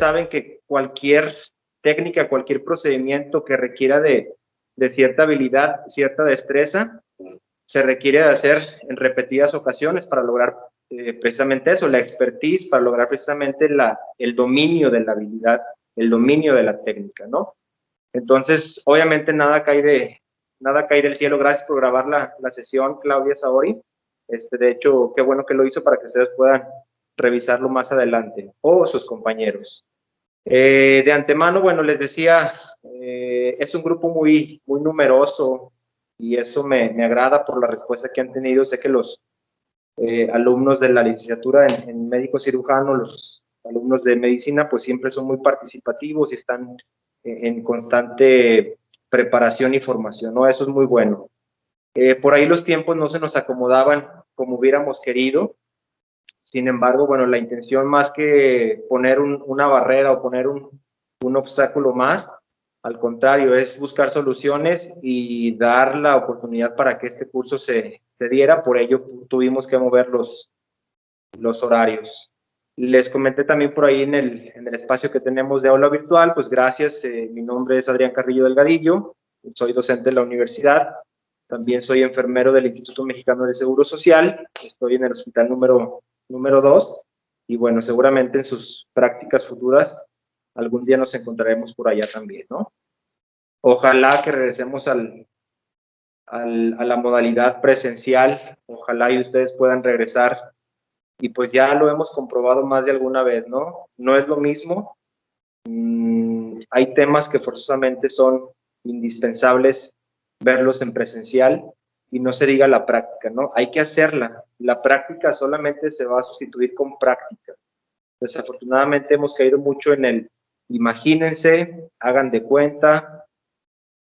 saben que cualquier técnica, cualquier procedimiento que requiera de cierta habilidad, cierta destreza, se requiere de hacer en repetidas ocasiones para lograr precisamente eso, la expertise, para lograr precisamente el dominio de la habilidad, el dominio de la técnica, ¿no? Entonces, obviamente nada cae del cielo. Gracias por grabar la sesión, Claudia Saori. De hecho, qué bueno que lo hizo para que ustedes puedan revisarlo más adelante, o sus compañeros. De antemano, bueno, les decía, es un grupo muy, muy numeroso y eso me agrada por la respuesta que han tenido. Sé que los alumnos de la licenciatura en médico cirujano, los alumnos de medicina, pues siempre son muy participativos y están en constante preparación y formación, ¿no? Eso es muy bueno. Por ahí los tiempos no se nos acomodaban como hubiéramos querido. Sin embargo, bueno, la intención más que poner una barrera o poner un obstáculo más, al contrario, es buscar soluciones y dar la oportunidad para que este curso se diera. Por ello tuvimos que mover los horarios. Les comenté también por ahí en el espacio que tenemos de aula virtual, pues gracias, mi nombre es Adrián Carrillo Delgadillo, soy docente de la universidad, también soy enfermero del Instituto Mexicano de Seguro Social, estoy en el hospital número 2, y bueno, seguramente en sus prácticas futuras algún día nos encontraremos por allá también, ¿no? Ojalá que regresemos a la modalidad presencial, ojalá y ustedes puedan regresar, y pues ya lo hemos comprobado más de alguna vez, ¿no? No es lo mismo, hay temas que forzosamente son indispensables verlos en presencial, y no se diga la práctica, ¿no? Hay que hacerla. La práctica solamente se va a sustituir con práctica. Desafortunadamente hemos caído mucho en el imagínense, hagan de cuenta,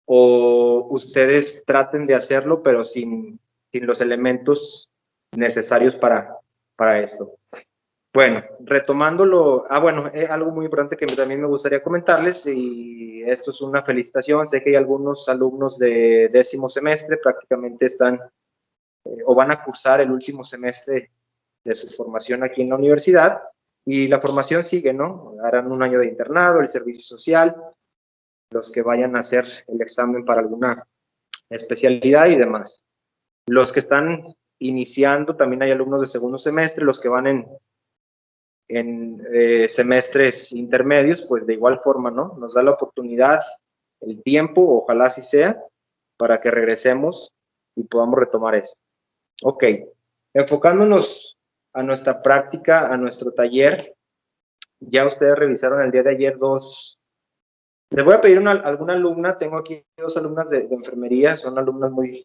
o ustedes traten de hacerlo, pero sin los elementos necesarios para esto. Bueno, retomándolo, bueno, algo muy importante que también me gustaría comentarles, y esto es una felicitación. Sé que hay algunos alumnos de 10º semestre, prácticamente están o van a cursar el último semestre de su formación aquí en la universidad, y la formación sigue, ¿no? Harán un año de internado, el servicio social, los que vayan a hacer el examen para alguna especialidad y demás. Los que están iniciando, también hay alumnos de 2º semestre, los que van en semestres intermedios, pues de igual forma, ¿no? Nos da la oportunidad, el tiempo, ojalá así sea, para que regresemos y podamos retomar esto. Ok, enfocándonos a nuestra práctica, a nuestro taller, ya ustedes revisaron el día de ayer les voy a pedir alguna alumna, tengo aquí 2 alumnas de enfermería, son alumnas muy,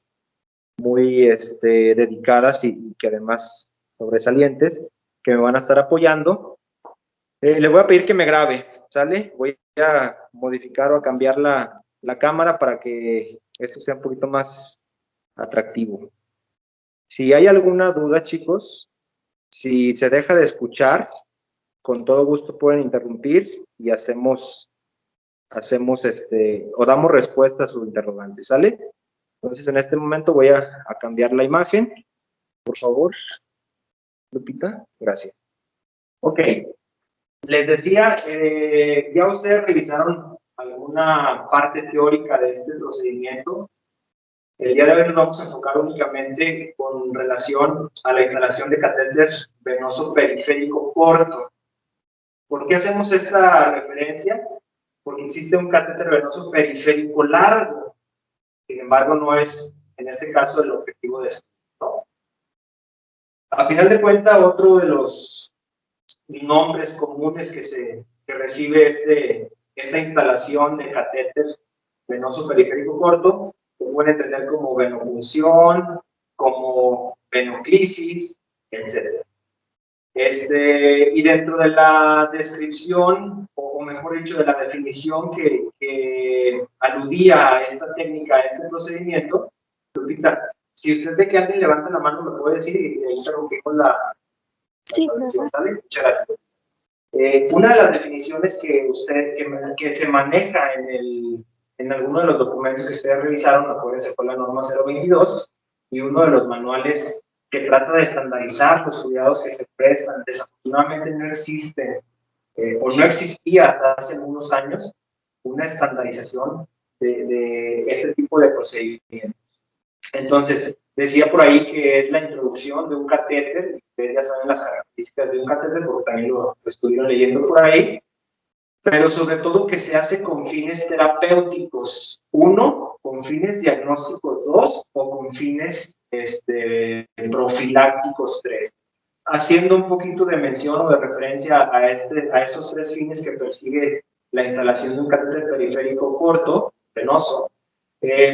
muy dedicadas y que además sobresalientes, que me van a estar apoyando. Le voy a pedir que me grabe, ¿sale? Voy a modificar o a cambiar la cámara para que esto sea un poquito más atractivo. Si hay alguna duda, chicos, si se deja de escuchar, con todo gusto pueden interrumpir y hacemos o damos respuesta a su interrogante, ¿sale? Entonces, en este momento voy a cambiar la imagen, por favor, Lupita, gracias. Ok, les decía, ya ustedes revisaron alguna parte teórica de este procedimiento. El día de hoy nos vamos a enfocar únicamente con relación a la instalación de catéter venoso periférico corto. ¿Por qué hacemos esta referencia? Porque existe un catéter venoso periférico largo, sin embargo no es en este caso el objetivo de esto, ¿no? A final de cuentas, otro de los nombres comunes que recibe esta instalación de catéter venoso periférico corto, se puede entender como venopunción, como venoclisis, etc. Y dentro de la descripción, o mejor dicho, de la definición que aludía a esta técnica, a este procedimiento, Lupita, si usted ve que alguien levanta la mano, me puede decir y ahí interrumpimos la definición, ¿sale? Muchas gracias. Una de las definiciones que se maneja en alguno de los documentos que ustedes revisaron, acuérdense, fue la norma 022, y uno de los manuales que trata de estandarizar los cuidados que se prestan. Desafortunadamente no existe o no existía hasta hace algunos años una estandarización de este tipo de procedimientos. Entonces, decía por ahí que es la introducción de un catéter, ustedes ya saben las características de un catéter porque también lo estuvieron leyendo por ahí, pero sobre todo que se hace con fines terapéuticos, uno, con fines diagnósticos, dos, o con fines profilácticos, tres. Haciendo un poquito de mención o de referencia a esos tres fines que persigue la instalación de un catéter periférico corto, venoso,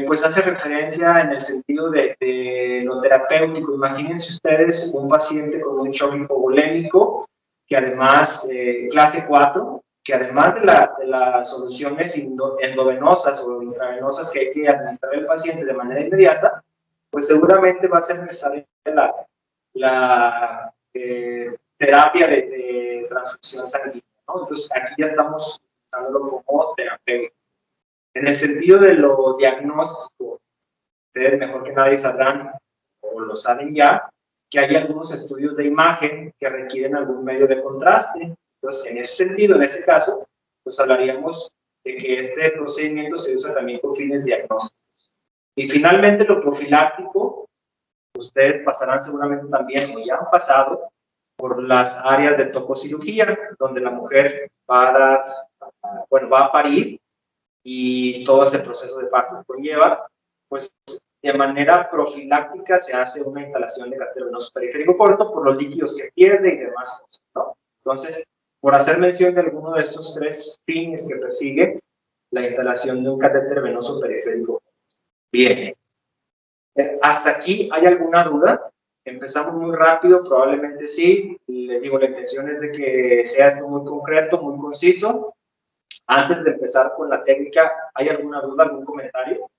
pues hace referencia en el sentido de lo terapéutico. Imagínense ustedes un paciente con un shock hipovolémico, que además, clase 4, que además de las soluciones endovenosas o intravenosas que hay que administrar al paciente de manera inmediata, pues seguramente va a ser necesaria la terapia de transfusión sanguínea, ¿no? Entonces aquí ya estamos usándolo como terapéutico. En el sentido de lo diagnóstico, ustedes mejor que nadie sabrán, o lo saben ya, que hay algunos estudios de imagen que requieren algún medio de contraste. Entonces, en ese sentido, en ese caso, pues hablaríamos de que este procedimiento se usa también con fines diagnósticos. Y finalmente, lo profiláctico, ustedes pasarán seguramente también, o ya han pasado, por las áreas de tococirugía, donde la mujer va a parir y todo ese proceso de parto que conlleva, pues de manera profiláctica se hace una instalación de catéter venoso periférico corto por los líquidos que pierde y demás cosas, ¿no? Entonces, por hacer mención de alguno de estos tres fines que persigue la instalación de un catéter venoso periférico. Bien. ¿Hasta aquí hay alguna duda? Empezamos muy rápido, probablemente sí. Les digo, la intención es de que sea esto muy concreto, muy conciso. Antes de empezar con la técnica, ¿hay alguna duda, algún comentario?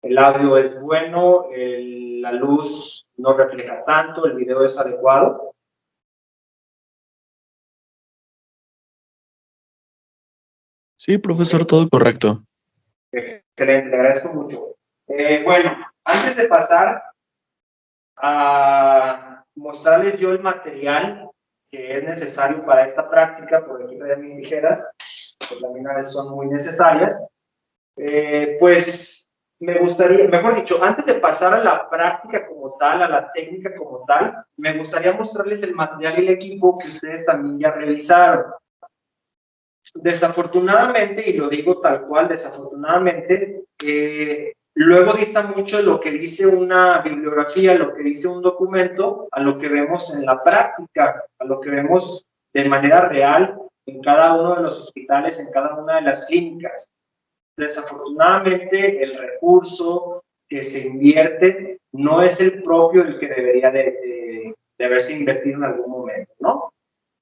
El audio es bueno, la luz no refleja tanto, el video es adecuado. Sí, profesor, todo correcto. Excelente, le agradezco mucho. Bueno, antes de pasar a mostrarles yo el material que es necesario para esta práctica, por aquí traigo mis tijeras, que también a veces son muy necesarias, pues me gustaría, mejor dicho, antes de pasar a la práctica como tal, a la técnica como tal, me gustaría mostrarles el material y el equipo que ustedes también ya revisaron. Desafortunadamente, y lo digo tal cual, desafortunadamente, luego dista mucho de lo que dice una bibliografía, lo que dice un documento, a lo que vemos en la práctica, a lo que vemos de manera real en cada uno de los hospitales, en cada una de las clínicas. Desafortunadamente, el recurso que se invierte no es el propio del que debería de haberse invertido en algún momento, ¿no?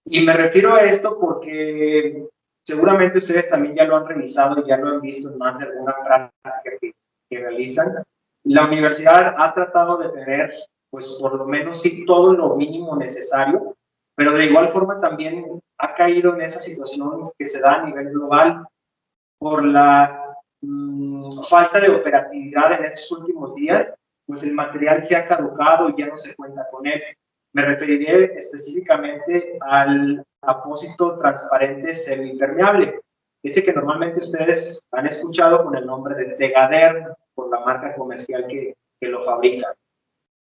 Y me refiero a esto porque seguramente ustedes también ya lo han revisado y ya lo han visto en más de alguna práctica que realizan. La universidad ha tratado de tener, pues por lo menos sí, todo lo mínimo necesario, pero de igual forma también ha caído en esa situación que se da a nivel global por la falta de operatividad en estos últimos días, pues el material se ha caducado y ya no se cuenta con él. Me referiré específicamente al apósito transparente semipermeable, ese que normalmente ustedes han escuchado con el nombre de Tegaderm, por la marca comercial que lo fabrica.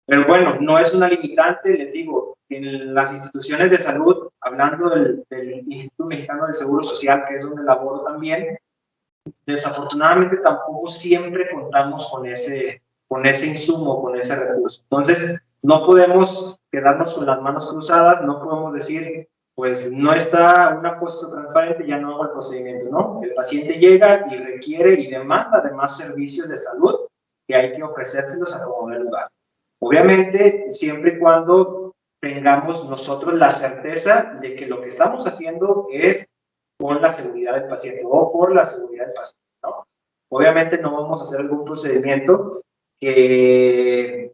Pero bueno, no es una limitante, les digo, en las instituciones de salud, hablando del Instituto Mexicano del Seguro Social, que es donde laboro también, desafortunadamente tampoco siempre contamos con ese insumo, con ese recurso. Entonces, no podemos quedarnos con las manos cruzadas, no podemos decir, pues no está un apósito transparente, ya no hago el procedimiento, ¿no? El paciente llega y requiere y demanda además servicios de salud que hay que ofrecérselos a como de lugar. Obviamente, siempre y cuando tengamos nosotros la certeza de que lo que estamos haciendo es con la seguridad del paciente o por la seguridad del paciente, ¿no? Obviamente no vamos a hacer algún procedimiento que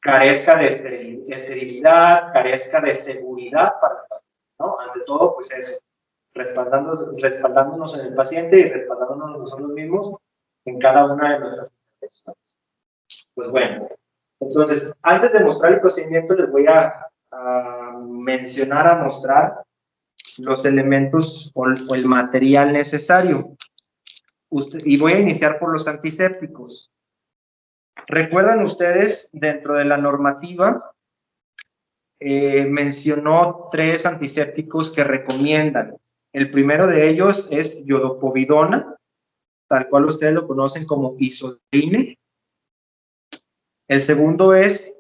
carezca de esterilidad, carezca de seguridad para el paciente, ¿no? Ante todo, pues eso, respaldándonos en el paciente y respaldándonos nosotros mismos en cada una de nuestras intervenciones. Pues bueno, entonces, antes de mostrar el procedimiento, les voy a mencionar, a mostrar los elementos o el material necesario. Y voy a iniciar por los antisépticos. ¿Recuerdan ustedes, dentro de la normativa, mencionó 3 antisépticos que recomiendan? El primero de ellos es iodopovidona, tal cual ustedes lo conocen como Isoline. El segundo es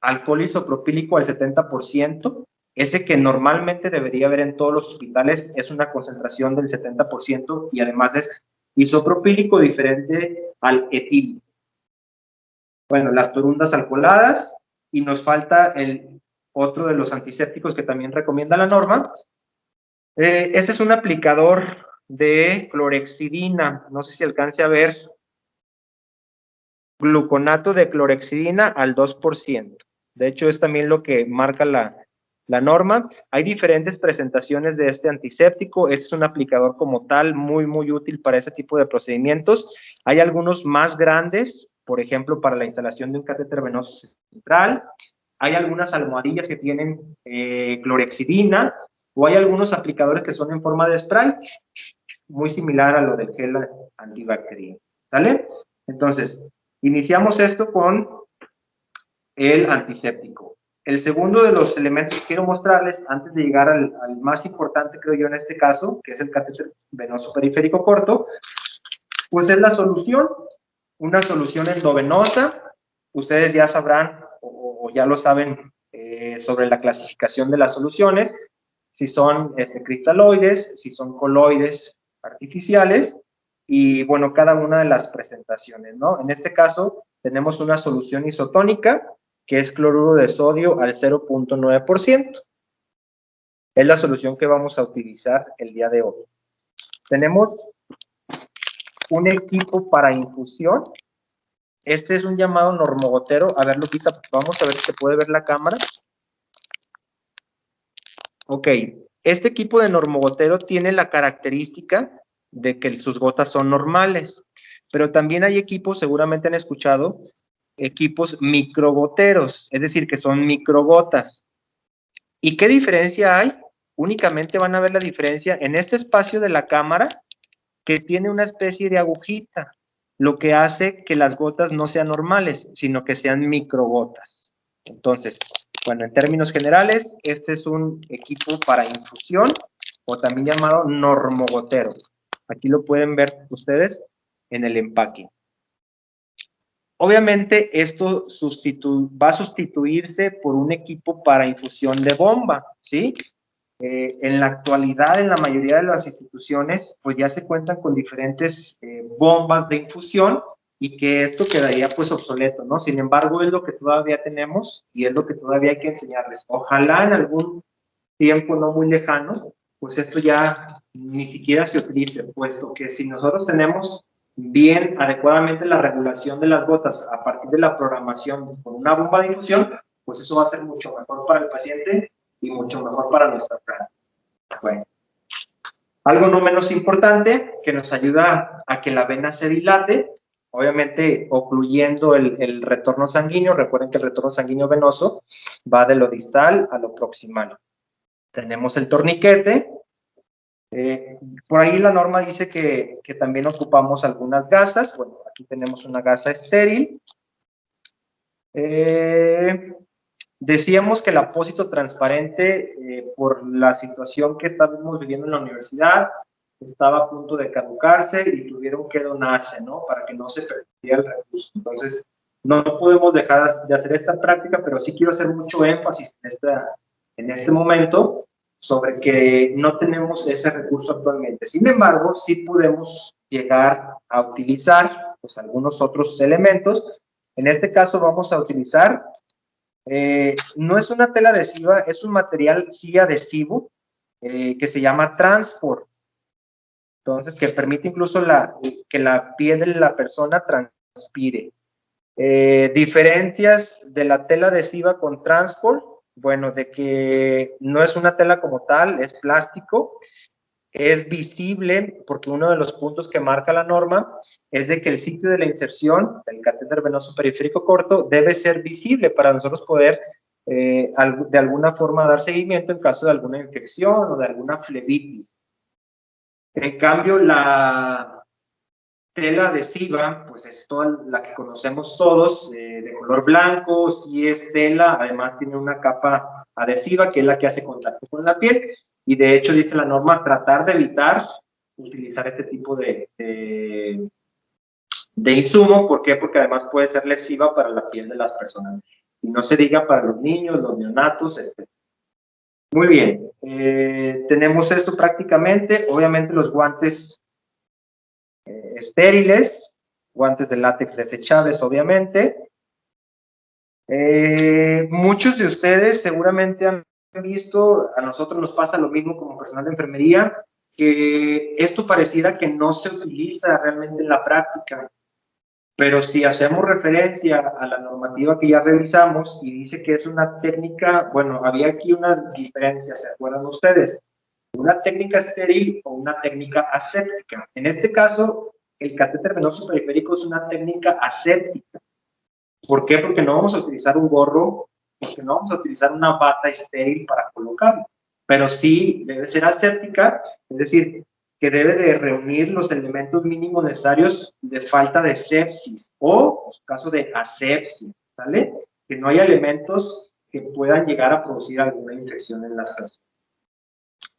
alcohol isopropílico al 70%. Ese que normalmente debería haber en todos los hospitales es una concentración del 70% y además es isopropílico diferente al etílico. Bueno, las torundas alcoholadas, y nos falta el otro de los antisépticos que también recomienda la norma. Este es un aplicador de clorhexidina, no sé si alcance a ver, gluconato de clorhexidina al 2%. De hecho, es también lo que marca la norma. Hay diferentes presentaciones de este antiséptico. Este es un aplicador como tal muy, muy útil para ese tipo de procedimientos. Hay algunos más grandes, por ejemplo, para la instalación de un catéter venoso central. Hay algunas almohadillas que tienen clorhexidina, o hay algunos aplicadores que son en forma de spray, muy similar a lo del gel antibacterial. ¿Sale? Entonces, iniciamos esto con el antiséptico. El segundo de los elementos que quiero mostrarles, antes de llegar al más importante, creo yo, en este caso, que es el catéter venoso periférico corto, pues es la solución, una solución endovenosa. Ustedes ya sabrán, o ya lo saben, sobre la clasificación de las soluciones, si son cristaloides, si son coloides artificiales, y bueno, cada una de las presentaciones, ¿no? En este caso, tenemos una solución isotónica, que es cloruro de sodio al 0.9%. Es la solución que vamos a utilizar el día de hoy. Tenemos un equipo para infusión. Este es un llamado normogotero. A ver, Lupita, vamos a ver si se puede ver la cámara. Ok, este equipo de normogotero tiene la característica de que sus gotas son normales, pero también hay equipos, seguramente han escuchado, equipos microgoteros, es decir, que son microgotas. ¿Y qué diferencia hay? Únicamente van a ver la diferencia en este espacio de la cámara, que tiene una especie de agujita, lo que hace que las gotas no sean normales, sino que sean microgotas. Entonces, bueno, en términos generales, este es un equipo para infusión, o también llamado normogotero. Aquí lo pueden ver ustedes en el empaque. Obviamente, esto va a sustituirse por un equipo para infusión de bomba, ¿sí? En la actualidad, en la mayoría de las instituciones, pues ya se cuentan con diferentes bombas de infusión, y que esto quedaría pues obsoleto, ¿no? Sin embargo, es lo que todavía tenemos y es lo que todavía hay que enseñarles. Ojalá en algún tiempo no muy lejano, pues esto ya ni siquiera se utilice, puesto que si nosotros tenemos bien adecuadamente la regulación de las gotas a partir de la programación con una bomba de infusión, pues eso va a ser mucho mejor para el paciente y mucho mejor para nuestra práctica. Bueno, algo no menos importante, que nos ayuda a que la vena se dilate, obviamente ocluyendo el retorno sanguíneo. Recuerden que el retorno sanguíneo venoso va de lo distal a lo proximal. Tenemos el torniquete. Por ahí la norma dice que también ocupamos algunas gasas. Bueno, aquí tenemos una gasa estéril. Decíamos que el apósito transparente, por la situación que estamos viviendo en la universidad, estaba a punto de caducarse y tuvieron que donarse, ¿no? Para que no se perdiera el recurso. Entonces, no podemos dejar de hacer esta práctica, pero sí quiero hacer mucho énfasis en este momento sobre que no tenemos ese recurso actualmente. Sin embargo, sí podemos llegar a utilizar pues algunos otros elementos. En este caso vamos a utilizar, no es una tela adhesiva, es un material sí adhesivo, que se llama Transport. Entonces, que permite incluso que la piel de la persona transpire. Diferencias de la tela adhesiva con Transport, bueno, de que no es una tela como tal, es plástico, es visible, porque uno de los puntos que marca la norma es de que el sitio de la inserción del catéter venoso periférico corto debe ser visible para nosotros poder de alguna forma dar seguimiento en caso de alguna infección o de alguna flebitis. En cambio, la tela adhesiva, pues es toda la que conocemos todos, de color blanco. Si es tela, además tiene una capa adhesiva que es la que hace contacto con la piel, y de hecho dice la norma tratar de evitar utilizar este tipo de insumo. ¿Por qué? Porque además puede ser lesiva para la piel de las personas, y no se diga para los niños, los neonatos, etc. Muy bien, tenemos esto prácticamente. Obviamente los guantes estériles, guantes de látex desechables, obviamente. Muchos de ustedes seguramente han visto, a nosotros nos pasa lo mismo como personal de enfermería, que esto pareciera que no se utiliza realmente en la práctica, pero si hacemos referencia a la normativa que ya revisamos y dice que es una técnica, bueno, había aquí una diferencia, ¿se acuerdan ustedes? Una técnica estéril o una técnica aséptica. En este caso, el catéter venoso periférico es una técnica aséptica. ¿Por qué? Porque no vamos a utilizar un gorro, porque no vamos a utilizar una bata estéril para colocarlo, pero sí debe ser aséptica, es decir, que debe de reunir los elementos mínimos necesarios de falta de sepsis o, en su caso, de asepsia, ¿vale? Que no haya elementos que puedan llegar a producir alguna infección en las personas.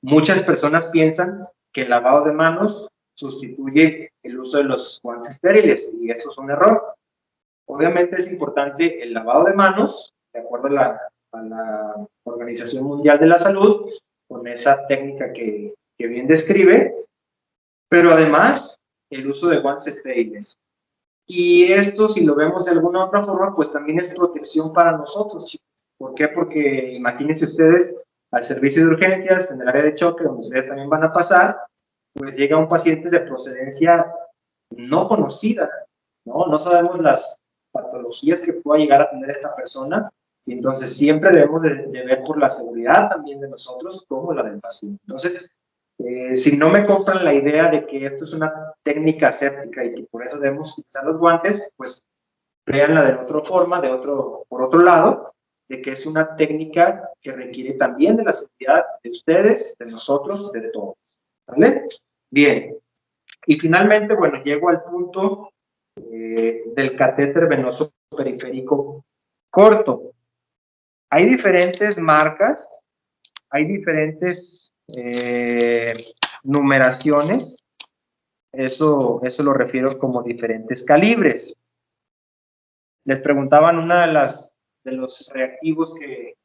Muchas personas piensan que el lavado de manos sustituye el uso de los guantes estériles, y eso es un error. Obviamente es importante el lavado de manos, de acuerdo a la Organización Mundial de la Salud, con esa técnica que bien describe, pero además el uso de guantes estériles. Y esto, si lo vemos de alguna otra forma, pues también es protección para nosotros, chicos. ¿Por qué? Porque imagínense ustedes al servicio de urgencias, en el área de choque, donde ustedes también van a pasar, pues llega un paciente de procedencia no conocida, ¿no? No sabemos las patologías que pueda llegar a tener esta persona, y entonces siempre debemos de ver por la seguridad también de nosotros como la del paciente. Entonces, si no me compran la idea de que esto es una técnica aséptica y que por eso debemos utilizar los guantes, pues véanla de otra forma, por otro lado, de que es una técnica que requiere también de la seguridad de ustedes, de nosotros, de todos. ¿Vale? Bien. Y finalmente, bueno, llego al punto del catéter venoso periférico corto. Hay diferentes marcas, hay diferentes numeraciones, eso lo refiero como diferentes calibres. Les preguntaban una de los reactivos que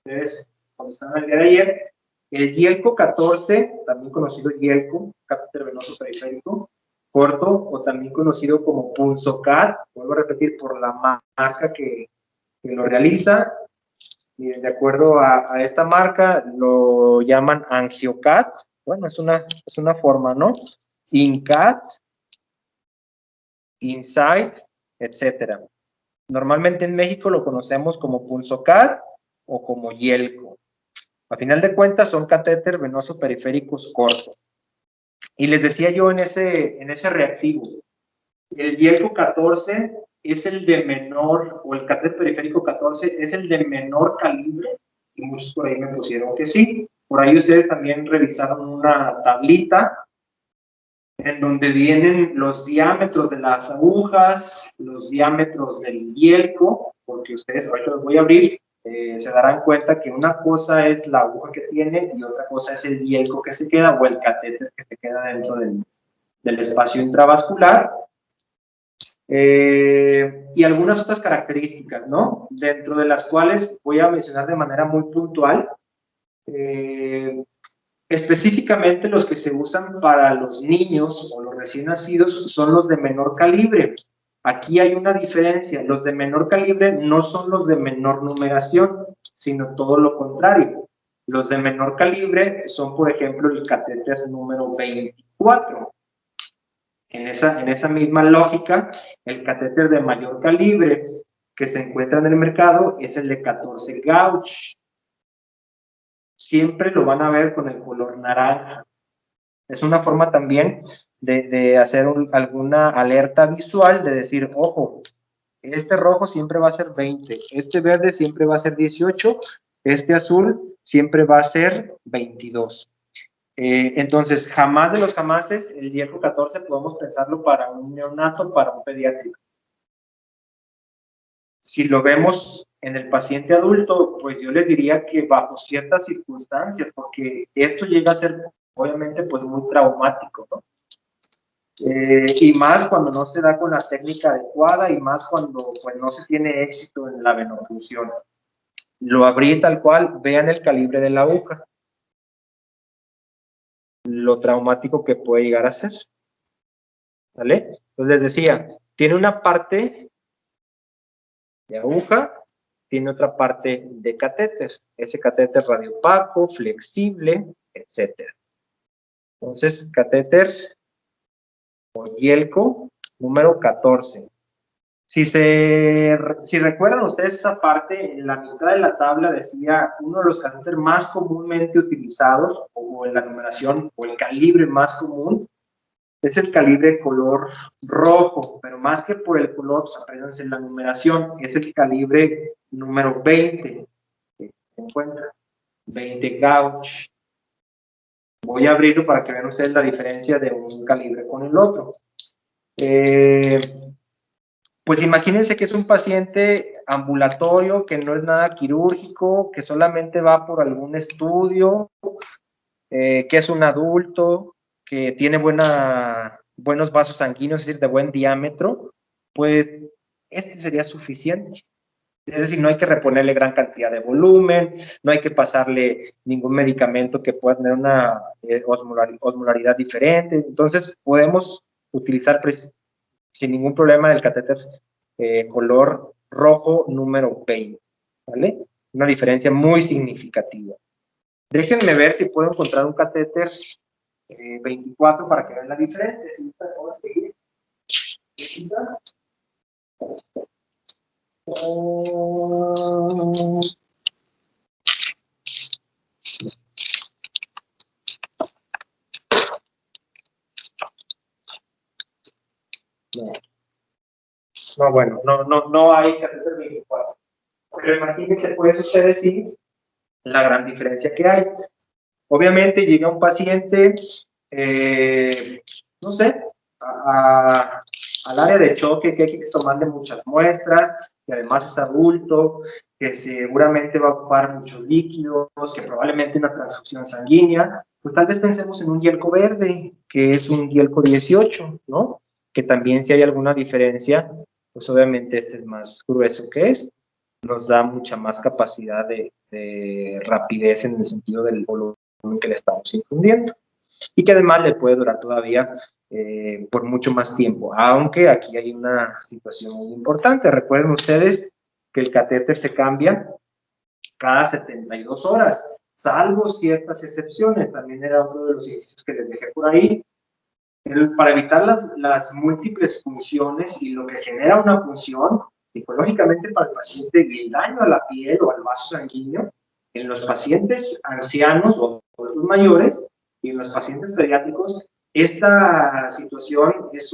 ustedes contestaron el día de ayer, el Yelco 14, también conocido Yelco, catéter venoso periférico corto, o también conocido como Punzocat, vuelvo a repetir, por la marca que lo realiza. Y de acuerdo a esta marca lo llaman Angiocat, bueno, es una forma, ¿no? Incat, Insight, etcétera. Normalmente en México lo conocemos como Punzocat o como Yelco. A final de cuentas son catéter venoso periféricos cortos. Y les decía yo en ese reactivo, el Yelco 14 es el de menor, o el catéter periférico 14 es el de menor calibre, y muchos por ahí me pusieron que sí. Por ahí ustedes también revisaron una tablita en donde vienen los diámetros de las agujas, los diámetros del Yelco, porque ustedes, ahorita los voy a abrir, se darán cuenta que una cosa es la aguja que tiene y otra cosa es el Yelco que se queda, o el catéter que se queda dentro del espacio intravascular. Y algunas otras características, ¿no? Dentro de las cuales voy a mencionar de manera muy puntual, específicamente los que se usan para los niños o los recién nacidos son los de menor calibre. Aquí hay una diferencia, los de menor calibre no son los de menor numeración, sino todo lo contrario. Los de menor calibre son, por ejemplo, el catéter número 24. En esa misma lógica, el catéter de mayor calibre que se encuentra en el mercado es el de 14 gauge. Siempre lo van a ver con el color naranja. Es una forma también de hacer alguna alerta visual, de decir, ojo, este rojo siempre va a ser 20, este verde siempre va a ser 18, este azul siempre va a ser 22. Entonces, jamás de los jamases, el hierro 14 podemos pensarlo para un neonato, para un pediátrico. Si lo vemos en el paciente adulto, pues yo les diría que bajo ciertas circunstancias, porque esto llega a ser, obviamente, pues muy traumático, ¿no? Y más cuando no se da con la técnica adecuada y más cuando pues, no se tiene éxito en la venofunción. Lo abrí tal cual, vean el calibre de la aguja, lo traumático que puede llegar a ser, ¿vale? Entonces les decía, tiene una parte de aguja, tiene otra parte de catéter, ese catéter radiopaco, flexible, etcétera. Entonces, catéter o Yelco número 14. Si recuerdan ustedes esa parte, en la mitad de la tabla decía uno de los catéteres más comúnmente utilizados, o en la numeración, o el calibre más común, es el calibre color rojo, pero más que por el color, pues apréndanse en la numeración, es el calibre número 20, que se encuentra, 20 gauge. Voy a abrirlo para que vean ustedes la diferencia de un calibre con el otro. Pues imagínense que es un paciente ambulatorio, que no es nada quirúrgico, que solamente va por algún estudio, que es un adulto, que tiene buenos vasos sanguíneos, es decir, de buen diámetro, pues este sería suficiente. Es decir, no hay que reponerle gran cantidad de volumen, no hay que pasarle ningún medicamento que pueda tener una osmolaridad diferente. Entonces, podemos utilizar sin ningún problema el catéter color rojo número 20, ¿vale? Una diferencia muy significativa. Déjenme ver si puedo encontrar un catéter 24 para que vean la diferencia. ¿Sí? Vamos a seguir. No, bueno, no hay catéter 24. Pero imagínense, pues ustedes sí, la gran diferencia que hay. Obviamente llega un paciente, no sé, al área de choque, que hay que tomarle muchas muestras, que además es adulto, que seguramente va a ocupar muchos líquidos, que probablemente una transfusión sanguínea, pues tal vez pensemos en un Yelco verde, que es un Yelco 18, ¿no? Que también si hay alguna diferencia, pues obviamente este es más grueso que este, nos da mucha más capacidad de rapidez en el sentido del volumen que le estamos infundiendo y que además le puede durar todavía por mucho más tiempo, aunque aquí hay una situación muy importante. Recuerden ustedes que el catéter se cambia cada 72 horas, salvo ciertas excepciones. También era otro de los ejercicios que les dejé por ahí. Para evitar las múltiples funciones y lo que genera una función, psicológicamente para el paciente, el daño a la piel o al vaso sanguíneo, en los pacientes ancianos o adultos mayores y en los pacientes pediátricos, esta situación es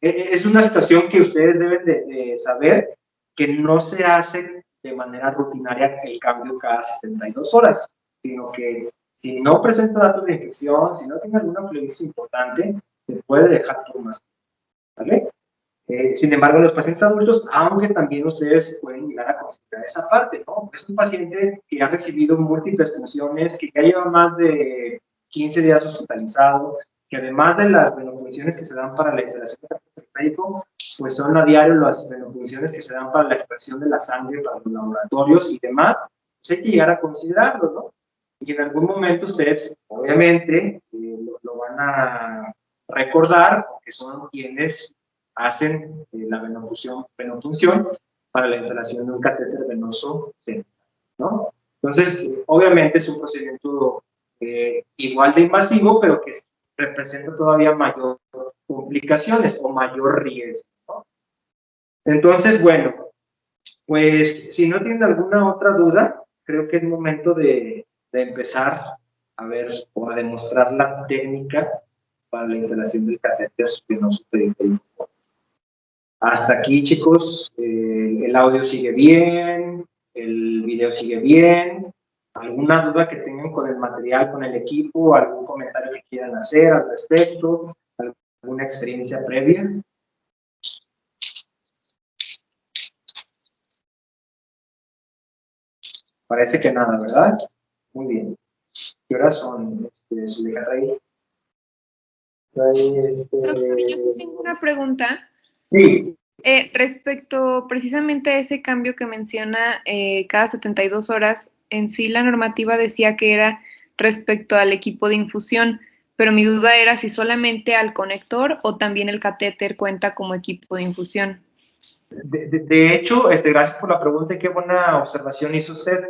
es una situación que ustedes deben de saber que no se hace de manera rutinaria el cambio cada 72 horas, sino que si no presenta datos de infección, si no tiene alguna flebitis importante, se puede dejar por más tiempo, ¿vale? Sin embargo, en los pacientes adultos, aunque también ustedes pueden llegar a considerar esa parte, ¿no? Es un paciente que ha recibido múltiples funciones, que ya lleva más de 15 días hospitalizado, que además de las venofunciones que se dan para la instalación de catéter médico, pues son a diario las venofunciones que se dan para la extracción de la sangre, para los laboratorios y demás, pues hay que llegar a considerarlo, ¿no? Y en algún momento ustedes, obviamente, lo van a recordar, porque son quienes hacen la venofunción para la instalación de un catéter venoso central, ¿no? Entonces, obviamente es un procedimiento igual de invasivo, pero que representa todavía mayor complicaciones o mayor riesgo, ¿no? Entonces, bueno, pues si no tienen alguna otra duda, creo que es momento de empezar a ver o a demostrar la técnica para la instalación del catéter venoso periférico. Hasta aquí, chicos, el audio sigue bien, el video sigue bien. ¿Alguna duda que tengan con el material, con el equipo? ¿Algún comentario que quieran hacer al respecto? ¿Alguna experiencia previa? Parece que nada, ¿verdad? Muy bien. ¿Qué horas son, Zuleika Rey? Doctor, yo tengo una pregunta. Sí. Respecto precisamente a ese cambio que menciona cada 72 horas, en sí la normativa decía que era respecto al equipo de infusión, pero mi duda era si solamente al conector o también el catéter cuenta como equipo de infusión. De hecho, gracias por la pregunta y qué buena observación hizo usted.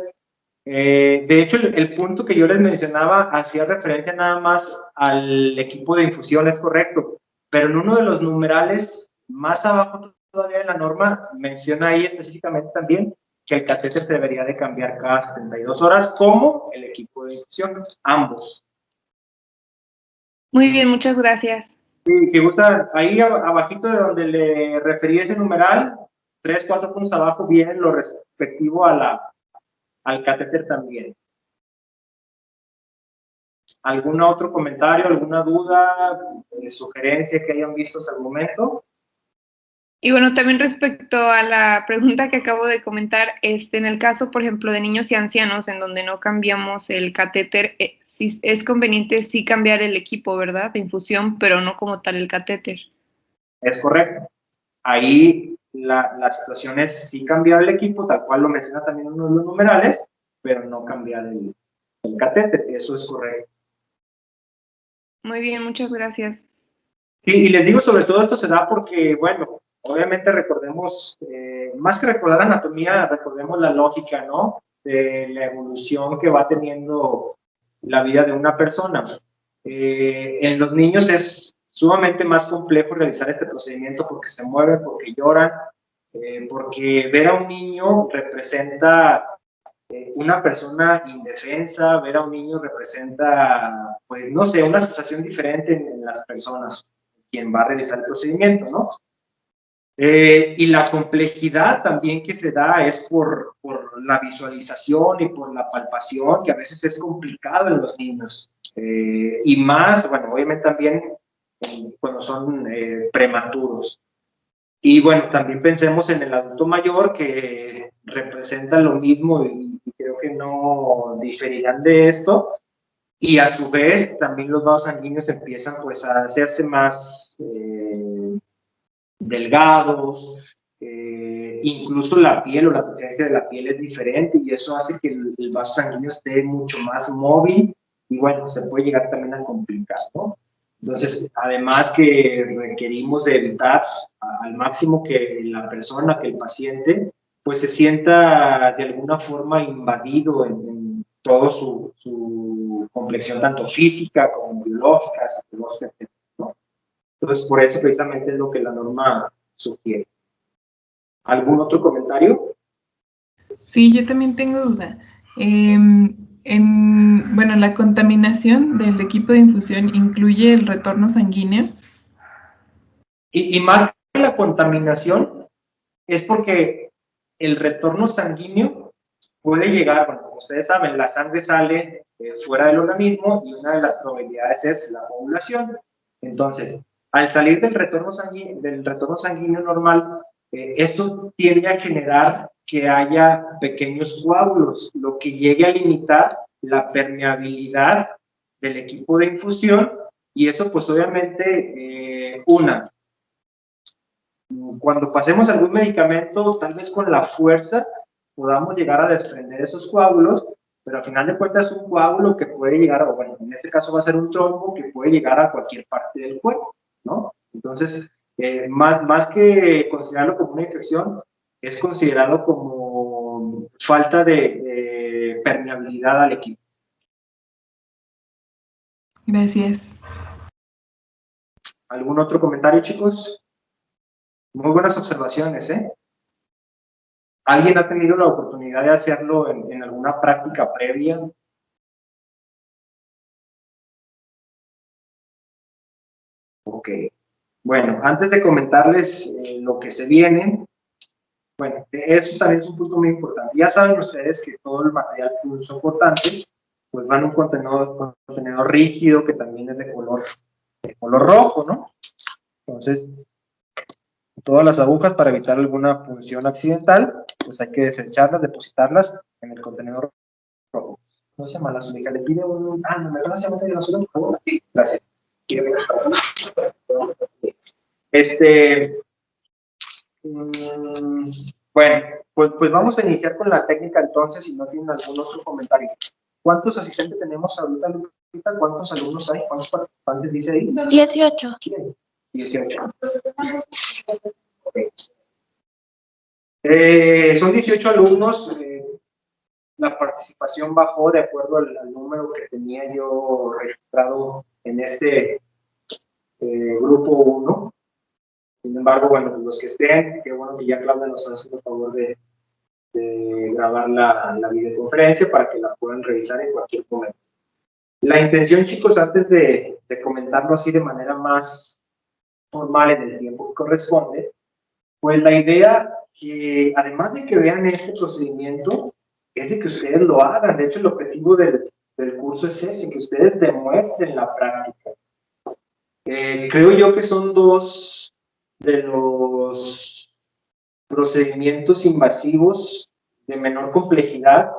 De hecho, el punto que yo les mencionaba hacía referencia nada más al equipo de infusión, es correcto, pero en uno de los numerales más abajo todavía en la norma menciona ahí específicamente también que el catéter se debería de cambiar cada 72 horas como el equipo de infusión, ambos. Muy bien, muchas gracias. Sí, si gusta, ahí abajito de donde le referí ese numeral, 3, 4 puntos abajo viene lo respectivo al catéter también. ¿Algún otro comentario, alguna duda, sugerencia que hayan visto hasta el momento? Y bueno, también respecto a la pregunta que acabo de comentar, en el caso, por ejemplo, de niños y ancianos, en donde no cambiamos el catéter, sí, es conveniente sí cambiar el equipo, ¿verdad? De infusión, pero no como tal el catéter. Es correcto. Ahí la situación es sí cambiar el equipo, tal cual lo menciona también uno de los numerales, pero no cambiar el catéter, eso es correcto. Muy bien, muchas gracias. Sí, y les digo sobre todo esto se da porque, bueno, obviamente recordemos, más que recordar anatomía, recordemos la lógica, ¿no? De la evolución que va teniendo la vida de una persona. En los niños es sumamente más complejo realizar este procedimiento porque se mueven, porque lloran, porque ver a un niño representa una persona indefensa, ver a un niño representa, pues no sé, una sensación diferente en las personas, quien va a realizar el procedimiento, ¿no? Y la complejidad también que se da es por la visualización y por la palpación, que a veces es complicado en los niños. Y más, bueno, obviamente también cuando son prematuros. Y bueno, también pensemos en el adulto mayor que representa lo mismo y creo que no diferirán de esto. Y a su vez también los vasos sanguíneos empiezan pues a hacerse más delgados, incluso la piel o la potencia de la piel es diferente y eso hace que el vaso sanguíneo esté mucho más móvil y bueno, se puede llegar también a complicar, ¿no? Entonces, además que requerimos de evitar al máximo que la persona, que el paciente, pues se sienta de alguna forma invadido en todo su complexión, tanto física como biológica, psicológica, etc., ¿no? Entonces, por eso precisamente es lo que la norma sugiere. ¿Algún otro comentario? Sí, yo también tengo duda. Bueno, la contaminación del equipo de infusión incluye el retorno sanguíneo. Y más que la contaminación, es porque el retorno sanguíneo puede llegar, bueno, como ustedes saben, la sangre sale fuera del organismo y una de las probabilidades es la coagulación. Entonces, al salir del retorno sanguíneo normal, esto tiende a generar que haya pequeños coágulos, lo que llegue a limitar la permeabilidad del equipo de infusión y eso pues obviamente cuando pasemos algún medicamento, tal vez con la fuerza podamos llegar a desprender esos coágulos, pero al final de cuentas es un coágulo que puede llegar, o bueno, en este caso va a ser un trombo que puede llegar a cualquier parte del cuerpo, ¿no? Entonces, más que considerarlo como una infección, es considerarlo como falta de permeabilidad al equipo. Gracias. ¿Algún otro comentario, chicos? Muy buenas observaciones, ¿eh? ¿Alguien ha tenido la oportunidad de hacerlo en alguna práctica previa? Ok. Bueno, antes de comentarles lo que se viene, bueno, eso también es un punto muy importante. Ya saben ustedes que todo el material soportante pues va en un contenedor rígido que también es de color rojo, ¿no? Entonces, todas las agujas, para evitar alguna punción accidental, pues hay que desecharlas, depositarlas en el contenedor rojo. No se malas, Mónica, le pide un... Ah, no, ¿me van a hacer de basura, por favor? Sí, gracias. Bueno, pues vamos a iniciar con la técnica entonces, si no tienen algún otro comentario. ¿Cuántos asistentes tenemos ahorita, Lupita? ¿Cuántos alumnos hay? ¿Cuántos participantes dice ahí? 18. 18. Okay. Son 18 alumnos. La participación bajó de acuerdo al número que tenía yo registrado en este grupo 1. Sin embargo, bueno, los que estén, qué bueno que ya Claudia nos hace el favor de grabar la videoconferencia para que la puedan revisar en cualquier momento. La intención, chicos, antes de comentarlo así de manera más formal en el tiempo que corresponde, pues la idea que, además de que vean este procedimiento, es de que ustedes lo hagan. De hecho, el objetivo del curso es ese, que ustedes demuestren la práctica. Creo yo que son dos de los procedimientos invasivos de menor complejidad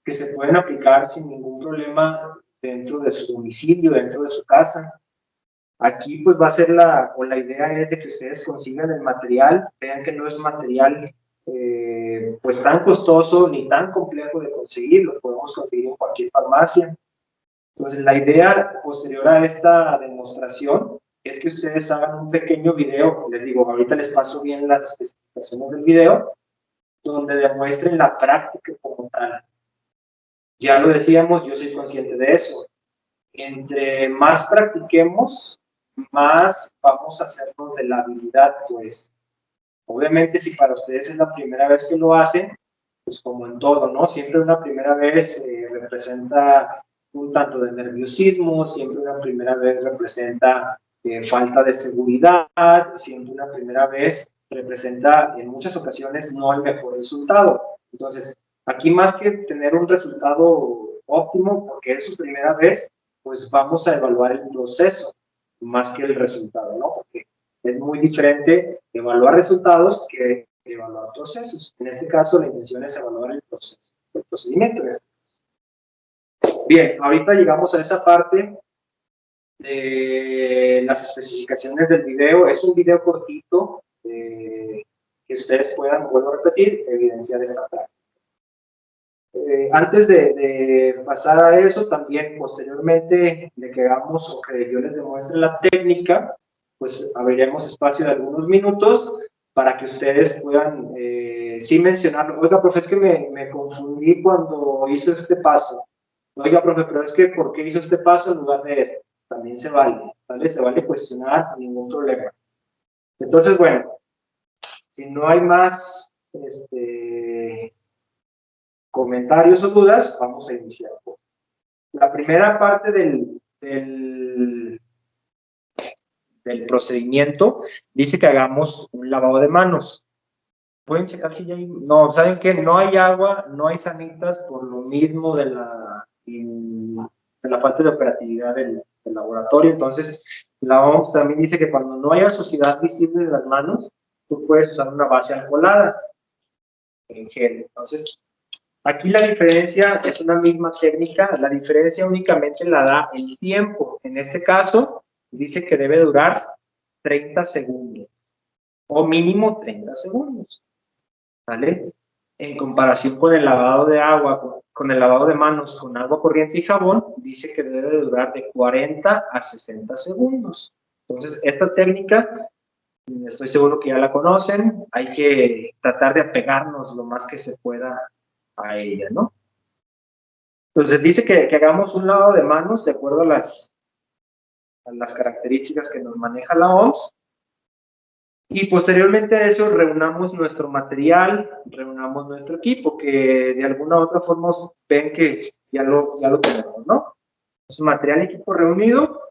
que se pueden aplicar sin ningún problema dentro de su domicilio, dentro de su casa. Aquí pues va a ser la idea es de que ustedes consigan el material, vean que no es material pues tan costoso ni tan complejo de conseguir, lo podemos conseguir en cualquier farmacia. Entonces la idea posterior a esta demostración es que ustedes hagan un pequeño video, les digo, ahorita les paso bien las especificaciones del video, donde demuestren la práctica como tal. Ya lo decíamos, yo soy consciente de eso. Entre más practiquemos, más vamos a hacernos de la habilidad, pues. Obviamente, si para ustedes es la primera vez que lo hacen, pues como en todo, ¿no? Siempre una primera vez representa un tanto de nerviosismo, siempre una primera vez representa falta de seguridad, siempre una primera vez representa en muchas ocasiones no el mejor resultado. Entonces, aquí más que tener un resultado óptimo, porque es su primera vez, pues vamos a evaluar el proceso más que el resultado, ¿no? Porque es muy diferente evaluar resultados que evaluar procesos. En este caso, la intención es evaluar el proceso, el procedimiento. Bien, ahorita llegamos a esa parte de las especificaciones del video. Es un video cortito que ustedes puedan, vuelvo a repetir, evidenciar esta práctica. Antes de pasar a eso, también posteriormente de que hagamos o que yo les demuestre la técnica, pues abriremos espacio de algunos minutos para que ustedes puedan sí mencionarlo. Oiga, profe, es que me confundí cuando hizo este paso. Oiga, profe, pero es que ¿por qué hizo este paso en lugar de este? También se vale, ¿vale? Se vale cuestionar sin ningún problema. Entonces, bueno, si no hay más comentarios o dudas, vamos a iniciar. La primera parte del procedimiento dice que hagamos un lavado de manos. Pueden checar si ya hay... No, ¿saben qué? No hay agua, no hay sanitas por lo mismo de la falta de operatividad del laboratorio. Entonces, la OMS también dice que cuando no haya suciedad visible de las manos, tú puedes usar una base alcoholada en gel. Entonces, aquí la diferencia es una misma técnica, la diferencia únicamente la da el tiempo. En este caso, dice que debe durar 30 segundos, o mínimo 30 segundos, ¿vale? En comparación con el lavado de agua, con el lavado de manos con agua corriente y jabón, dice que debe durar de 40 a 60 segundos. Entonces, esta técnica, estoy seguro que ya la conocen, hay que tratar de apegarnos lo más que se pueda a ella, ¿no? Entonces dice que hagamos un lavado de manos de acuerdo a las características que nos maneja la OMS, y posteriormente a eso reunamos nuestro material, reunamos nuestro equipo, que de alguna u otra forma ven que ya lo tenemos, ¿no? Entonces, material y equipo reunido,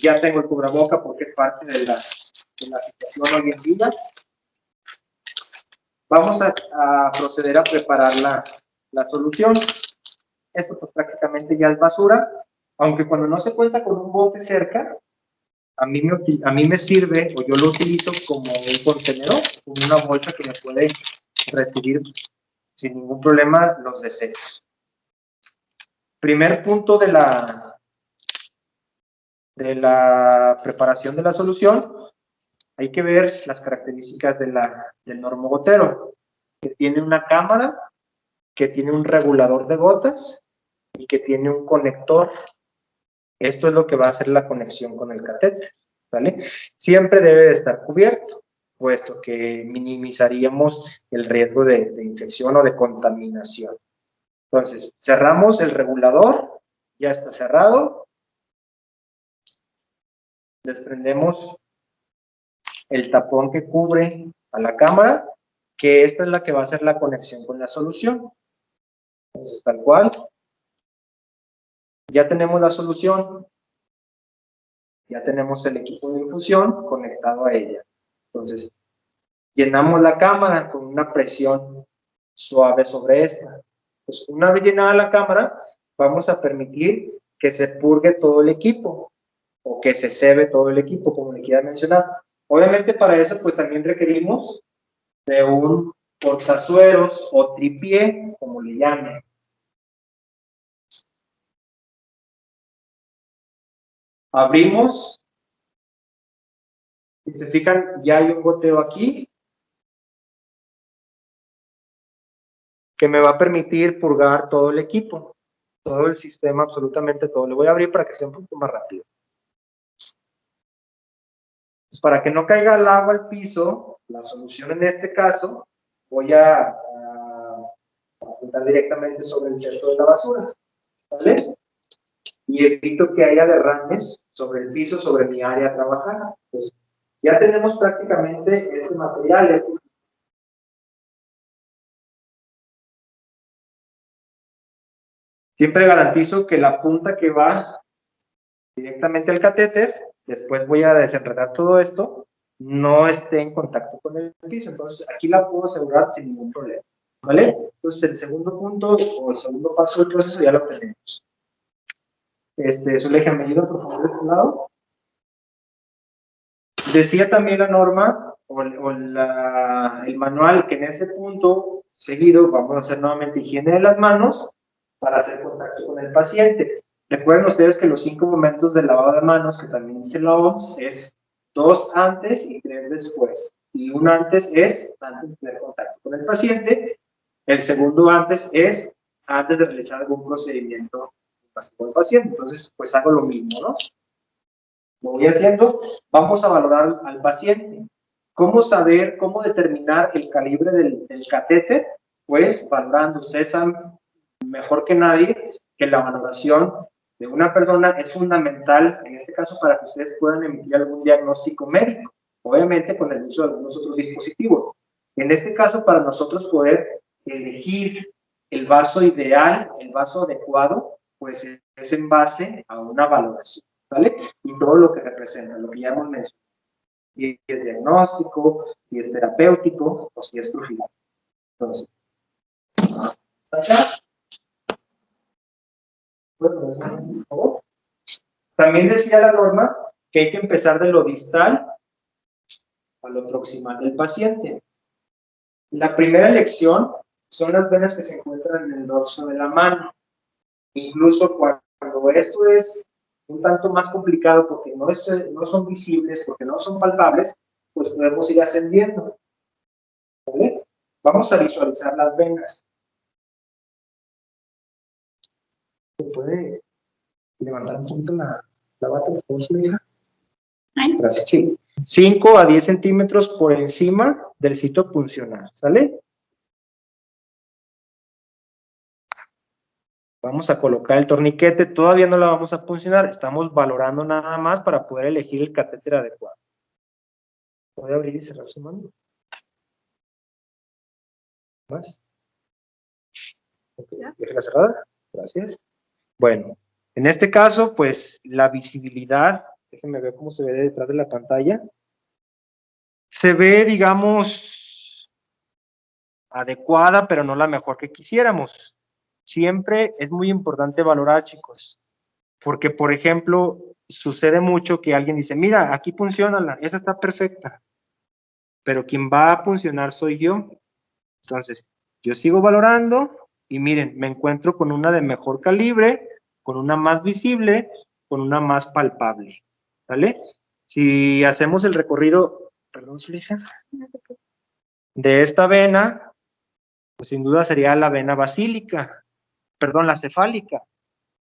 Ya tengo el cubreboca porque es parte de la situación hoy en día. Vamos a proceder a preparar la solución. Esto pues prácticamente ya es basura, aunque cuando no se cuenta con un bote cerca, a mí me sirve, o yo lo utilizo como un contenedor, como una bolsa que me puede recibir sin ningún problema los desechos. Primer punto de la preparación de la solución, hay que ver las características del normogotero, que tiene una cámara, que tiene un regulador de gotas y que tiene un conector. Esto es lo que va a hacer la conexión con el catéter, ¿vale? Siempre debe de estar cubierto, puesto que minimizaríamos el riesgo de infección o de contaminación. Entonces, cerramos el regulador, ya está cerrado. Desprendemos el tapón que cubre a la cámara, que esta es la que va a hacer la conexión con la solución. Entonces, tal cual. Ya tenemos la solución. Ya tenemos el equipo de infusión conectado a ella. Entonces, llenamos la cámara con una presión suave sobre esta. Pues una vez llenada la cámara, vamos a permitir que se purgue todo el equipo o que se cebe todo el equipo, como le quiera mencionar. Obviamente para eso pues también requerimos de un portazueros o tripié, como le llamen. Abrimos. Si se fijan, ya hay un goteo aquí que me va a permitir purgar todo el equipo, todo el sistema, absolutamente todo. Le voy a abrir para que sea un poco más rápido. Pues para que no caiga el agua al piso, la solución en este caso, voy a apuntar directamente sobre el cesto de la basura, ¿vale? Y evito que haya derrames sobre el piso, sobre mi área a trabajar. Pues ya tenemos prácticamente este material. Siempre garantizo que la punta que va directamente al catéter, después voy a desenredar todo esto, no esté en contacto con el piso. Entonces aquí la puedo asegurar sin ningún problema, ¿vale? Entonces el segundo punto o el segundo paso del proceso ya lo tenemos. Zuleika, ¿me ayuda por favor de este lado? Decía también la norma o el manual que en ese punto seguido vamos a hacer nuevamente higiene de las manos para hacer contacto con el paciente. Recuerden ustedes que los 5 momentos del lavado de manos, que también dice la OMS, es 2 antes y 3 después. Y 1 antes es antes de tener contacto con el paciente. El segundo antes es antes de realizar algún procedimiento con el paciente. Entonces, pues hago lo mismo, ¿no? Lo voy haciendo. Vamos a valorar al paciente. ¿Cómo saber, cómo determinar el calibre del catéter? Pues valorando. Ustedes saben mejor que nadie que la valoración de una persona es fundamental, en este caso, para que ustedes puedan emitir algún diagnóstico médico, obviamente con el uso de algunos otros dispositivos. En este caso, para nosotros poder elegir el vaso ideal, el vaso adecuado, pues es en base a una valoración, ¿vale? Y todo lo que representa, lo que ya hemos mencionado. Si es diagnóstico, si es terapéutico o si es profiláctico. Entonces, acá. Por favor. También decía la norma que hay que empezar de lo distal a lo proximal del paciente. La primera elección son las venas que se encuentran en el dorso de la mano. Incluso cuando esto es un tanto más complicado porque no son visibles, porque no son palpables, pues podemos ir ascendiendo. ¿Vale? Vamos a visualizar las venas. ¿Se puede levantar un poquito la bata, por favor, su hija? Gracias. Sí. 5 a 10 centímetros por encima del sitio puncional, ¿sale? Vamos a colocar el torniquete, todavía no la vamos a puncionar, estamos valorando nada más para poder elegir el catéter adecuado. ¿Puede abrir y cerrar su mano? ¿Más? Okay. ¿Déjela cerrada? Gracias. Bueno, en este caso, pues la visibilidad Déjenme ver cómo se ve detrás de la pantalla. Se ve, digamos, adecuada, pero no la mejor que quisiéramos. Siempre es muy importante valorar, chicos, porque, por ejemplo, sucede mucho que alguien dice, mira, aquí funciona, esa está perfecta, pero quien va a funcionar soy yo. Entonces, yo sigo valorando y miren, me encuentro con una de mejor calibre, con una más visible, con una más palpable, ¿vale? Si hacemos el recorrido, perdón, Zulija, de esta vena, pues sin duda sería la vena basílica, perdón, la cefálica.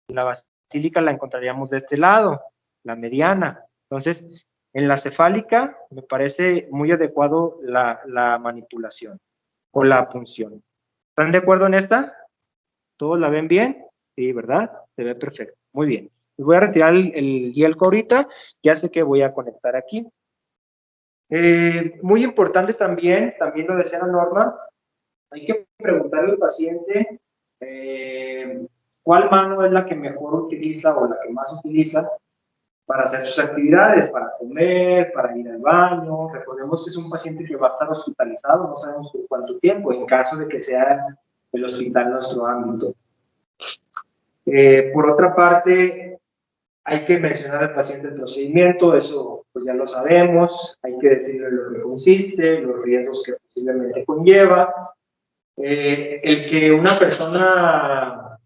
La basílica la encontraríamos de este lado, la mediana. Entonces, en la cefálica me parece muy adecuado la manipulación o la punción. ¿Están de acuerdo en esta? ¿Todos la ven bien? Sí, ¿verdad? Se ve perfecto. Muy bien. Voy a retirar el hielco ahorita. Ya sé que voy a conectar aquí. Muy importante también lo decía la norma, hay que preguntarle al paciente cuál mano es la que mejor utiliza o la que más utiliza para hacer sus actividades, para comer, para ir al baño. Recordemos que es un paciente que va a estar hospitalizado, no sabemos por cuánto tiempo, en caso de que sea el hospital nuestro ámbito. Por otra parte, hay que mencionar al paciente el procedimiento, eso pues ya lo sabemos, hay que decirle lo que consiste, los riesgos que posiblemente conlleva. El que una persona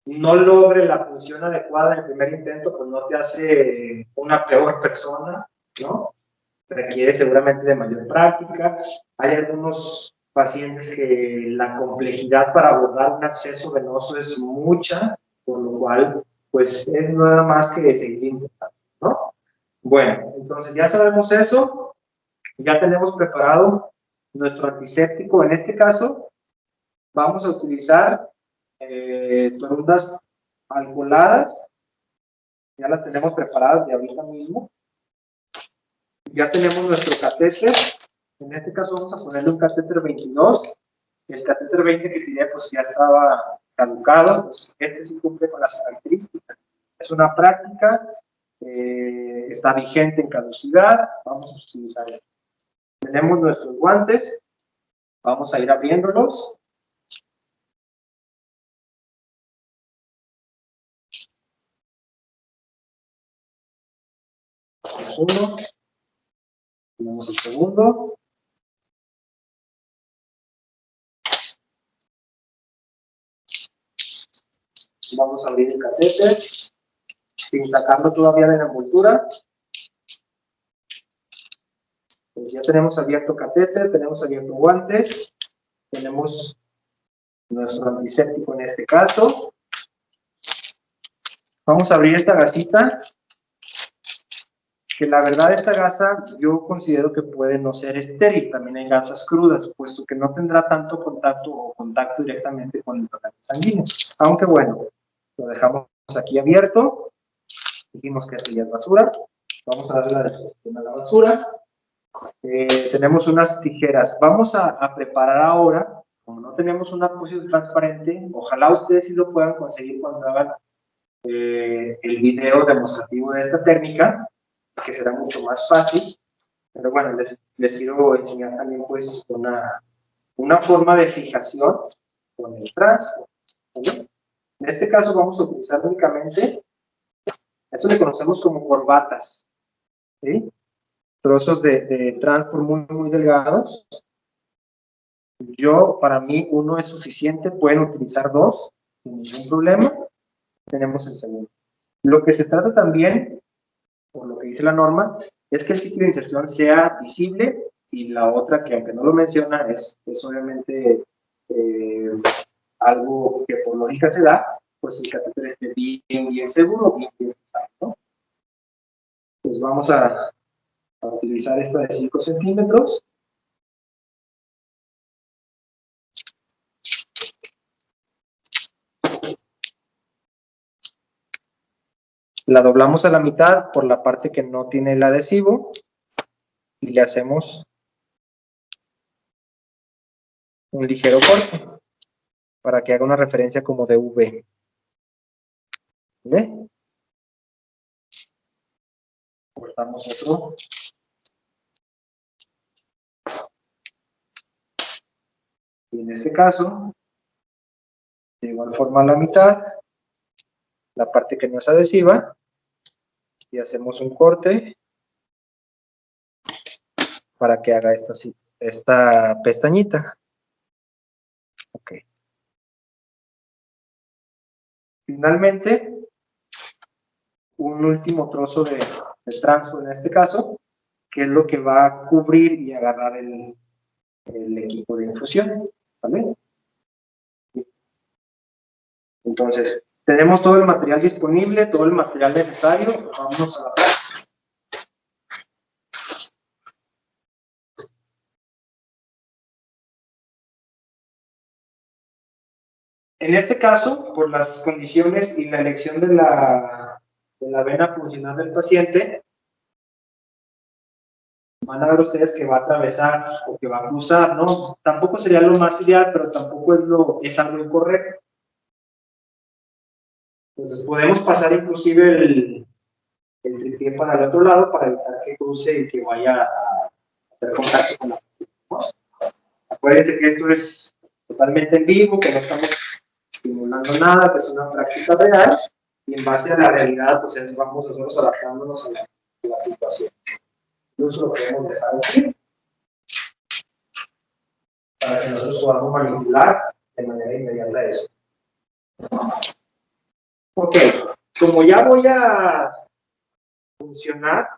no logre la función adecuada en el primer intento, pues no te hace una peor persona, ¿no? Requiere seguramente de mayor práctica. Hay algunos pacientes que la complejidad para abordar un acceso venoso es mucha, por lo cual, pues es nada más que seguir intentando, ¿no? Bueno, entonces ya sabemos eso, ya tenemos preparado nuestro antiséptico. En este caso, vamos a utilizar torondas alcoholadas, ya las tenemos preparadas de ahorita mismo. Ya tenemos nuestro catéter, en este caso vamos a ponerle un catéter 22, el catéter 20 que tenía pues ya estaba caducado, pues este sí cumple con las características. Es una práctica, está vigente en caducidad, vamos a utilizar esto. Tenemos nuestros guantes, vamos a ir abriéndolos. Uno, tenemos el segundo. Vamos a abrir el catéter, sin sacarlo todavía de la envoltura. Pues ya tenemos abierto catéter, tenemos abierto guantes, tenemos nuestro antiséptico en este caso. Vamos a abrir esta gasita, que la verdad esta gasa yo considero que puede no ser estéril, también hay gasas crudas, puesto que no tendrá tanto contacto o contacto directamente con el torrente sanguíneo. Aunque bueno, lo dejamos aquí abierto, dijimos que ya es basura, vamos a darle la destrucción a la basura. Tenemos unas tijeras, vamos a preparar ahora, como no tenemos una posición transparente, ojalá ustedes sí lo puedan conseguir cuando hagan el video demostrativo de esta técnica, que será mucho más fácil, pero bueno, les quiero enseñar también pues una forma de fijación con el transfer, ¿sí? En este caso vamos a utilizar únicamente, eso le conocemos como corbatas, ¿sí? Trozos de transport muy delgados. Para mí, uno es suficiente, pueden utilizar dos, sin ningún problema. Tenemos el segundo. Lo que se trata también, por lo que dice la norma, es que el sitio de inserción sea visible, y la otra, que aunque no lo menciona, es obviamente algo que por lógica se da, pues el catéter esté bien seguro, bien fijado, ¿no? Pues vamos a utilizar esta de 5 centímetros. La doblamos a la mitad por la parte que no tiene el adhesivo y le hacemos un ligero corte para que haga una referencia como de V. ¿Ve? Cortamos otro. Y en este caso, de igual forma a la mitad, la parte que no es adhesiva, y hacemos un corte para que haga esta pestañita. Ok. Finalmente, un último trozo de transfer en este caso, que es lo que va a cubrir y agarrar el equipo de infusión. ¿Vale? Entonces, tenemos todo el material disponible, todo el material necesario. Vámonos a la práctica. En este caso, por las condiciones y la elección de la vena funcional del paciente, van a ver ustedes que va a atravesar o que va a cruzar, ¿no? Tampoco sería lo más ideal, pero tampoco es algo incorrecto. Entonces, podemos pasar inclusive el tripié para el otro lado para evitar que cruce y que vaya a hacer contacto con la paciente, ¿no? Acuérdense que esto es totalmente en vivo, que no estamos simulando nada, que es una práctica real, y en base a la realidad, pues vamos nosotros adaptándonos a la situación. Incluso lo podemos dejar aquí, para que nosotros podamos manipular de manera inmediata eso. Ok, como ya voy a funcionar,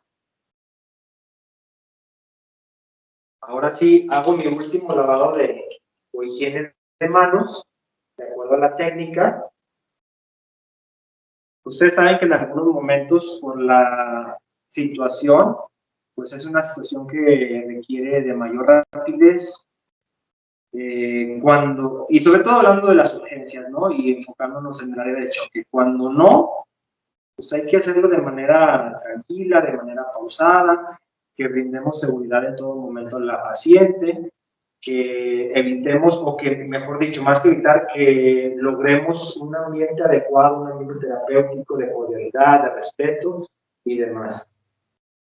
ahora sí hago mi último lavado o higiene de manos, de acuerdo a la técnica. Ustedes saben que en algunos momentos, por la situación, pues es una situación que requiere de mayor rapidez, y sobre todo hablando de las urgencias, ¿no? Y enfocándonos en el área de choque. Cuando no, pues hay que hacerlo de manera tranquila, de manera pausada, que brindemos seguridad en todo momento a la paciente, que evitemos, o que, mejor dicho, más que evitar, que logremos un ambiente adecuado, un ambiente terapéutico de cordialidad, de respeto y demás.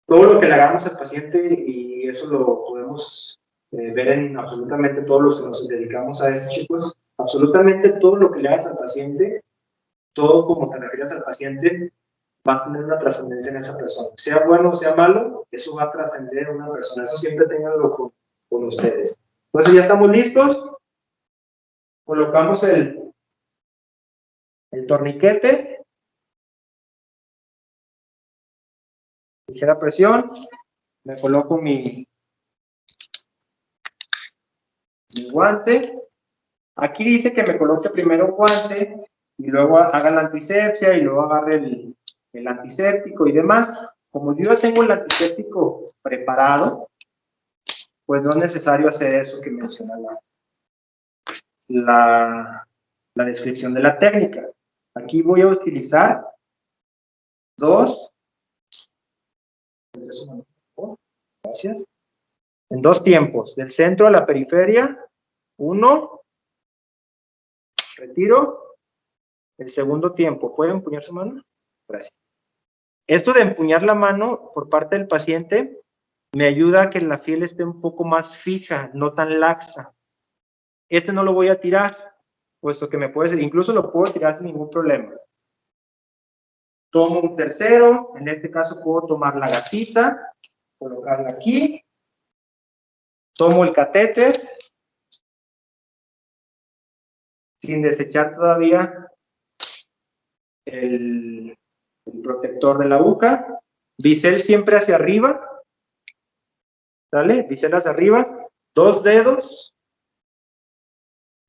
Todo lo que le hagamos al paciente, y eso lo podemos ver en absolutamente todos los que nos dedicamos a esto, chicos, absolutamente todo lo que le hagas al paciente, todo como te refieres al paciente, va a tener una trascendencia en esa persona. Sea bueno o sea malo, eso va a trascender en una persona. Eso siempre tenganlo con ustedes. Entonces ya estamos listos. Colocamos el torniquete. Ligera presión. Me coloco mi guante. Aquí dice que me coloque primero un guante y luego haga la antisepsia y luego agarre el antiséptico y demás. Como yo ya tengo el antiséptico preparado, pues no es necesario hacer eso que menciona la descripción de la técnica. Aquí voy a utilizar gracias, en dos tiempos, del centro a la periferia, uno, retiro, el segundo tiempo. ¿Puede empuñar su mano? Gracias. Esto de empuñar la mano por parte del paciente me ayuda a que la piel esté un poco más fija, no tan laxa. Este no lo voy a tirar, puesto que me puede ser, incluso lo puedo tirar sin ningún problema. Tomo un tercero, en este caso puedo tomar la gasita, colocarla aquí, tomo el catéter, sin desechar todavía el protector de la aguja, bisel siempre hacia arriba, ¿sale? Bisel hacia arriba, dos dedos,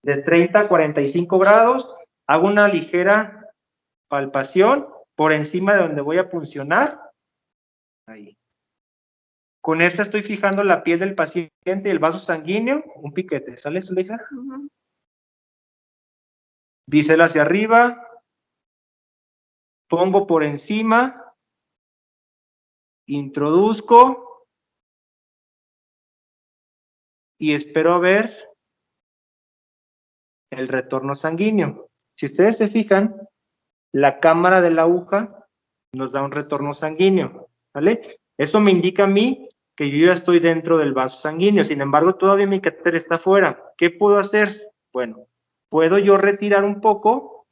de 30 a 45 grados, hago una ligera palpación por encima de donde voy a puncionar, ahí. Con esta estoy fijando la piel del paciente y el vaso sanguíneo, un piquete, ¿sale, Zuleika? Bisel hacia arriba, pongo por encima, introduzco y espero a ver el retorno sanguíneo. Si ustedes se fijan, la cámara de la aguja nos da un retorno sanguíneo. ¿vale? Eso me indica a mí que yo ya estoy dentro del vaso sanguíneo, sin embargo, todavía mi catéter está afuera. ¿Qué puedo hacer? Bueno, puedo yo retirar un poco.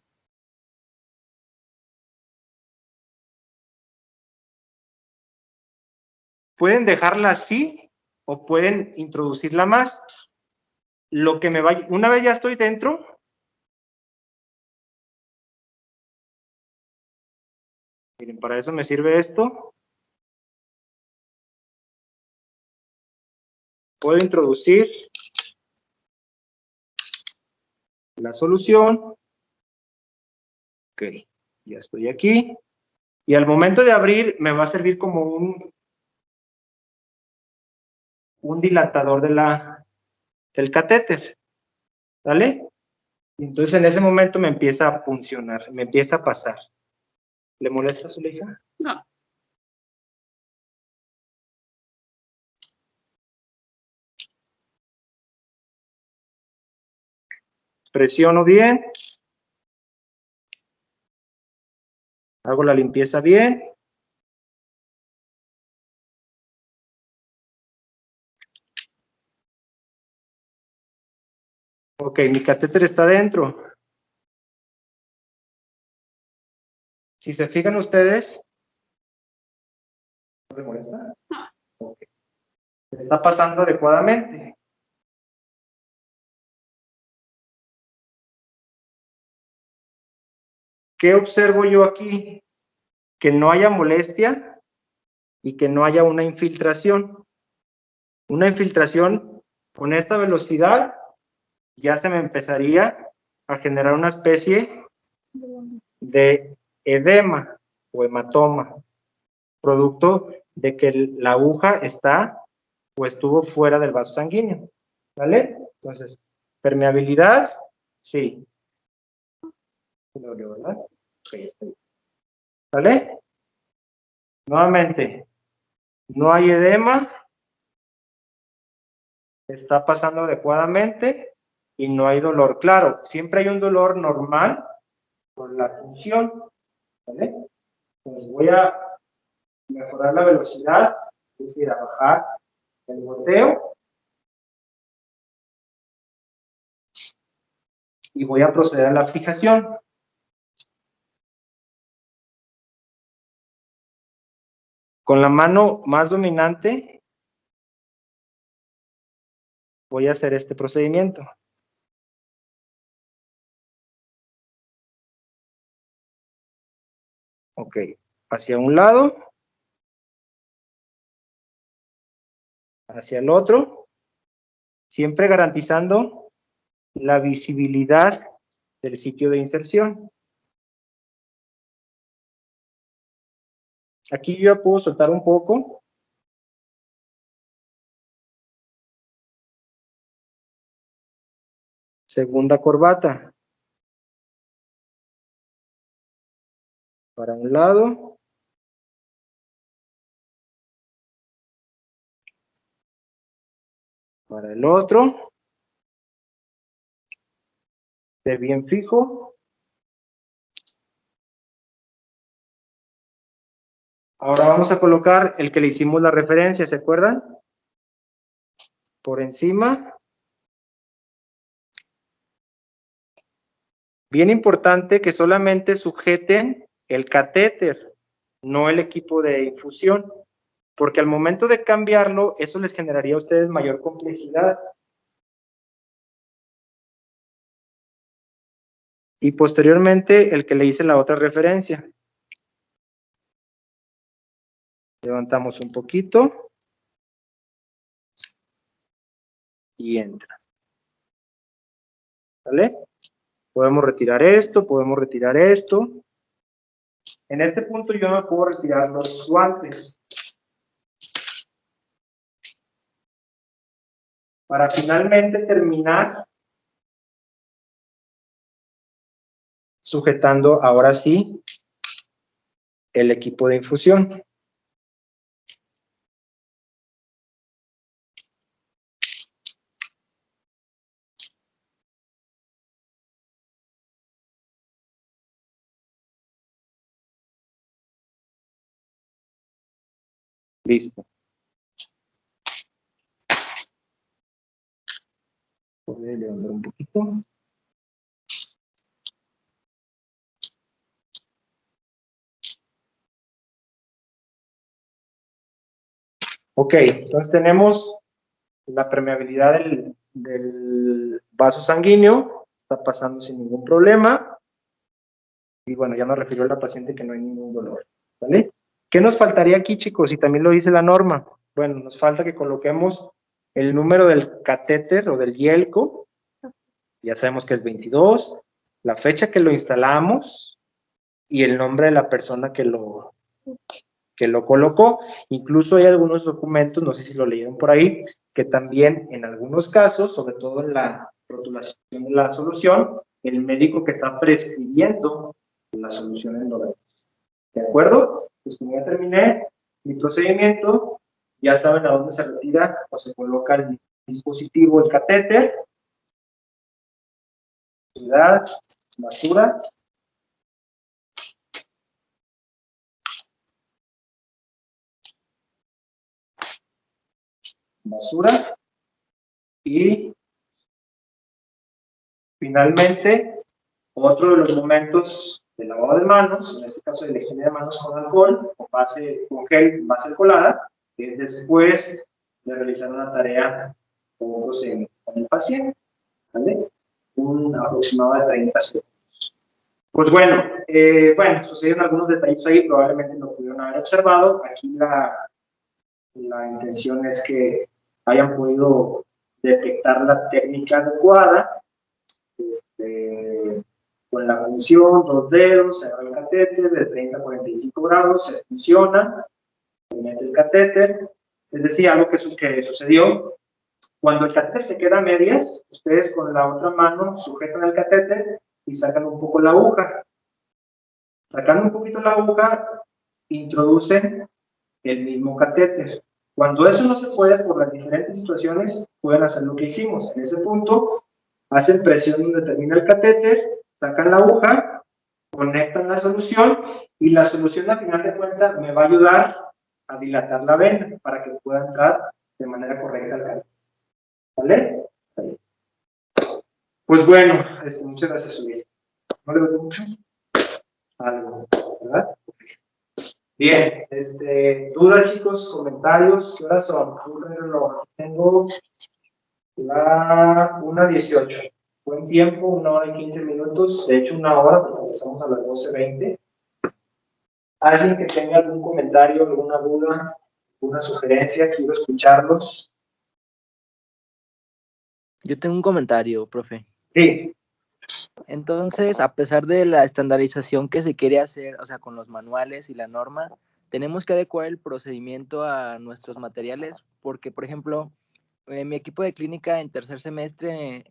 Pueden dejarla así o pueden introducirla más. Lo que me vaya, una vez ya estoy dentro, miren, para eso me sirve esto. Puedo introducir la solución. Ok, ya estoy aquí. Y al momento de abrir, me va a servir como un dilatador del catéter. ¿Vale? Entonces en ese momento me empieza a funcionar, me empieza a pasar. ¿Le molesta a su hija? No. Presiono bien. Hago la limpieza bien. Ok, mi catéter está dentro. Si se fijan ustedes, ¿no le molesta? Okay. Está pasando adecuadamente. ¿Qué observo yo aquí? Que no haya molestia y que no haya una infiltración. Una infiltración con esta velocidad ya se me empezaría a generar una especie de edema o hematoma, producto de que la aguja está o estuvo fuera del vaso sanguíneo. ¿Vale? Entonces, permeabilidad, sí. ¿Verdad? Okay, está bien. ¿Vale? Nuevamente, no hay edema, está pasando adecuadamente y no hay dolor. Claro, siempre hay un dolor normal por la función. ¿Vale? Entonces voy a mejorar la velocidad, es decir, a bajar el goteo y voy a proceder a la fijación. Con la mano más dominante voy a hacer este procedimiento. Ok, hacia un lado, hacia el otro, siempre garantizando la visibilidad del sitio de inserción. Aquí yo ya puedo soltar un poco. Segunda corbata. Para un lado. Para el otro. De bien fijo. Ahora vamos a colocar el que le hicimos la referencia, ¿se acuerdan? Por encima. Bien importante que solamente sujeten el catéter, no el equipo de infusión, porque al momento de cambiarlo, eso les generaría a ustedes mayor complejidad. Y posteriormente, el que le hice la otra referencia. Levantamos un poquito. Y entra. ¿Vale? Podemos retirar esto, podemos retirar esto. En este punto yo me puedo retirar los guantes. Para finalmente terminar sujetando ahora sí el equipo de infusión. Listo. Voy a levantar un poquito. Ok, entonces tenemos la permeabilidad del vaso sanguíneo, está pasando sin ningún problema. Y bueno, ya nos refirió la paciente que no hay ningún dolor, ¿vale? ¿Qué nos faltaría aquí, chicos? Y también lo dice la norma. Bueno, nos falta que coloquemos el número del catéter o del yelco. Ya sabemos que es 22, la fecha que lo instalamos y el nombre de la persona que lo colocó. Incluso hay algunos documentos, no sé si lo leyeron por ahí, que también en algunos casos, sobre todo en la rotulación de la solución, el médico que está prescribiendo la solución endovenosa. ¿De acuerdo? Pues como ya terminé mi procedimiento, ya saben a dónde se retira o se coloca el dispositivo, el catéter, basura, basura y finalmente otro de los momentos de lavado de manos, en este caso de la higiene de manos con alcohol, con gel, base alcoholada, que es después de realizar una tarea o procedimiento con el paciente, ¿vale? Un aproximado de 30 segundos. Pues bueno, sucedieron algunos detalles ahí, probablemente no pudieron haber observado. Aquí la intención es que hayan podido detectar la técnica adecuada, con la función, 2 dedos, se abre el catéter de 30 a 45 grados, se funciona, se mete el catéter. Es decir, algo que sucedió, cuando el catéter se queda a medias, ustedes con la otra mano sujetan el catéter y sacan un poco la aguja. Sacando un poquito la aguja, introducen el mismo catéter. Cuando eso no se puede por las diferentes situaciones, pueden hacer lo que hicimos. En ese punto, hacen presión donde termina el catéter, sacan la aguja, conectan la solución y la solución al final de cuentas me va a ayudar a dilatar la vena para que pueda entrar de manera correcta al catéter. ¿Vale? Pues bueno, muchas gracias, Uriel. ¿No le veo mucho? Algo, ¿verdad? Bien, dudas, chicos, comentarios, ¿qué horas son? Tengo la 1:18. Buen tiempo, 1 hora y 15 minutos, de hecho 1 hora, porque empezamos a las 12:20. ¿Alguien que tenga algún comentario, alguna duda, alguna sugerencia? Quiero escucharlos. Yo tengo un comentario, profe. Sí. Entonces, a pesar de la estandarización que se quiere hacer, o sea, con los manuales y la norma, tenemos que adecuar el procedimiento a nuestros materiales, porque, por ejemplo, en mi equipo de clínica en tercer semestre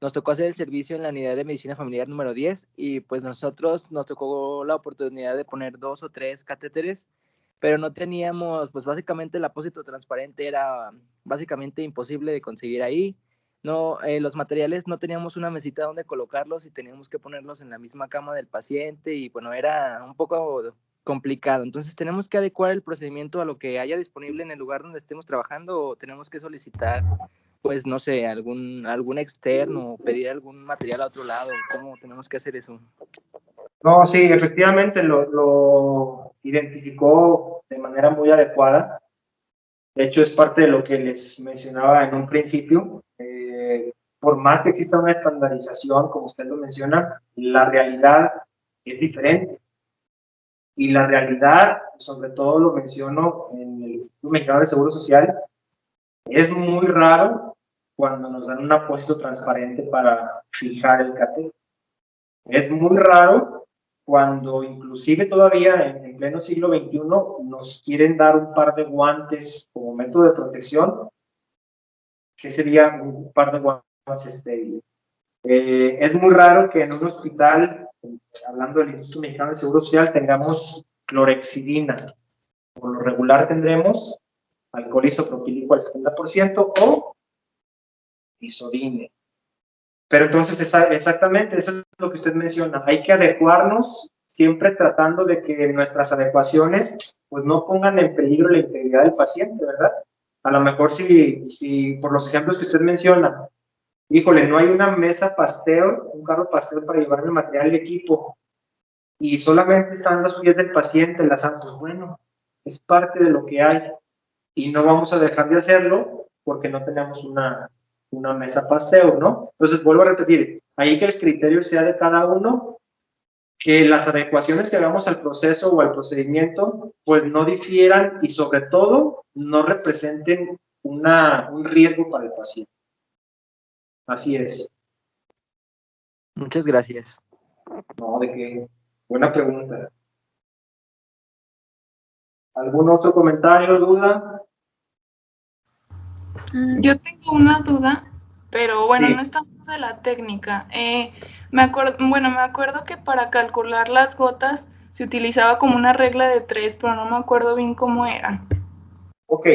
nos tocó hacer el servicio en la unidad de medicina familiar número 10 y pues nosotros nos tocó la oportunidad de poner 2 o 3 catéteres, pero no teníamos, pues básicamente el apósito transparente era básicamente imposible de conseguir ahí. No, los materiales no teníamos una mesita donde colocarlos y teníamos que ponerlos en la misma cama del paciente y bueno, era un poco complicado. Entonces tenemos que adecuar el procedimiento a lo que haya disponible en el lugar donde estemos trabajando o tenemos que solicitar, pues no sé, algún externo o pedir algún material a otro lado. ¿Cómo tenemos que hacer eso? No, sí, efectivamente lo identificó de manera muy adecuada. De hecho, es parte de lo que les mencionaba en un principio. Por más que exista una estandarización, como usted lo menciona, la realidad es diferente. Y la realidad, sobre todo lo menciono en el Instituto Mexicano de Seguro Social, es muy raro cuando nos dan un apósito transparente para fijar el catéter. Es muy raro cuando inclusive todavía en pleno siglo XXI nos quieren dar un par de guantes como método de protección, que sería un par de guantes estériles. Es muy raro que en un hospital, hablando del Instituto Mexicano de Seguro Social, tengamos clorexidina. Por lo regular tendremos alcohol isopropílico al 70% o isodine. Pero entonces, exactamente, eso es lo que usted menciona. Hay que adecuarnos siempre tratando de que nuestras adecuaciones pues no pongan en peligro la integridad del paciente, ¿verdad? A lo mejor si por los ejemplos que usted menciona, híjole, no hay una mesa pasteo, un carro pasteo para llevar el material y equipo, y solamente están los pies del paciente enlazando, bueno, es parte de lo que hay, y no vamos a dejar de hacerlo porque no tenemos una mesa pasteo, ¿no? Entonces, vuelvo a repetir, ahí que el criterio sea de cada uno, que las adecuaciones que hagamos al proceso o al procedimiento, pues no difieran y sobre todo no representen un riesgo para el paciente. Así es. Muchas gracias. No, de qué. Buena pregunta. ¿Algún otro comentario, duda? Yo tengo una duda, pero bueno, Sí. no es tanto de la técnica. Me acuerdo que para calcular las gotas se utilizaba como una regla de 3, pero no me acuerdo bien cómo era. Ok,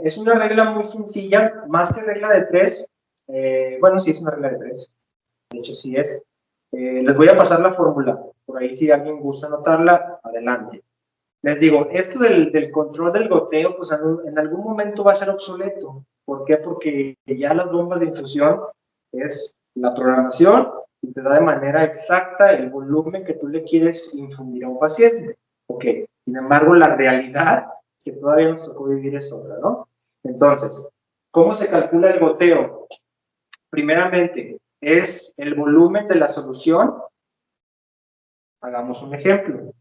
es una regla muy sencilla, más que regla de 3, bueno, sí es una regla de 3, de hecho sí es. Les voy a pasar la fórmula, por ahí si alguien gusta anotarla, adelante. Les digo, esto del control del goteo, pues en algún momento va a ser obsoleto. ¿Por qué? Porque ya las bombas de infusión es la programación y te da de manera exacta el volumen que tú le quieres infundir a un paciente. Ok, sin embargo, la realidad que todavía nos tocó vivir es otra, ¿no? Entonces, ¿cómo se calcula el goteo? Primeramente, es el volumen de la solución. Hagamos un ejemplo.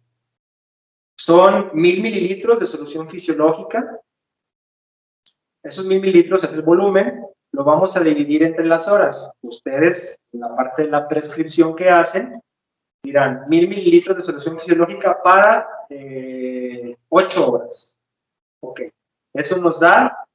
Son 1000 mililitros de solución fisiológica. Esos 1000 mililitros es el volumen. Lo vamos a dividir entre las horas. Ustedes, en la parte de la prescripción que hacen, dirán 1000 mililitros de solución fisiológica para 8 horas. Ok. Eso nos da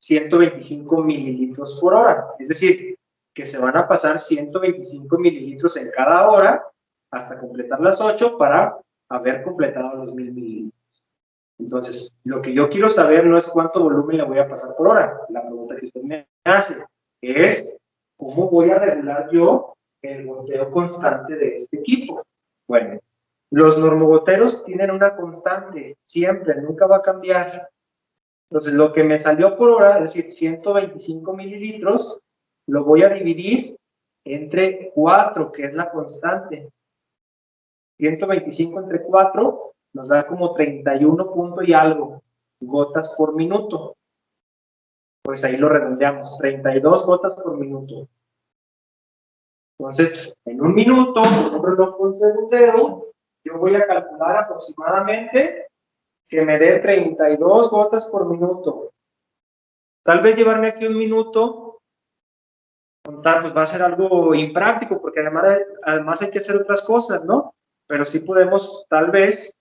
125 mililitros por hora. Es decir, que se van a pasar 125 mililitros en cada hora hasta completar las 8 para haber completado los 1000 mililitros. Entonces, lo que yo quiero saber no es cuánto volumen le voy a pasar por hora. La pregunta que usted me hace es, ¿cómo voy a regular yo el goteo constante de este equipo? Bueno, los normogoteros tienen una constante, siempre, nunca va a cambiar. Entonces, lo que me salió por hora, es decir, 125 mililitros, lo voy a dividir entre 4, que es la constante. 125 entre 4 nos da como 31 punto y algo gotas por minuto. Pues ahí lo redondeamos, 32 gotas por minuto. Entonces, en un minuto, un reloj con segundero, yo voy a calcular aproximadamente que me dé 32 gotas por minuto. Tal vez llevarme aquí un minuto, contar, pues va a ser algo impráctico, porque además hay que hacer otras cosas, ¿no? Pero sí podemos, tal vez,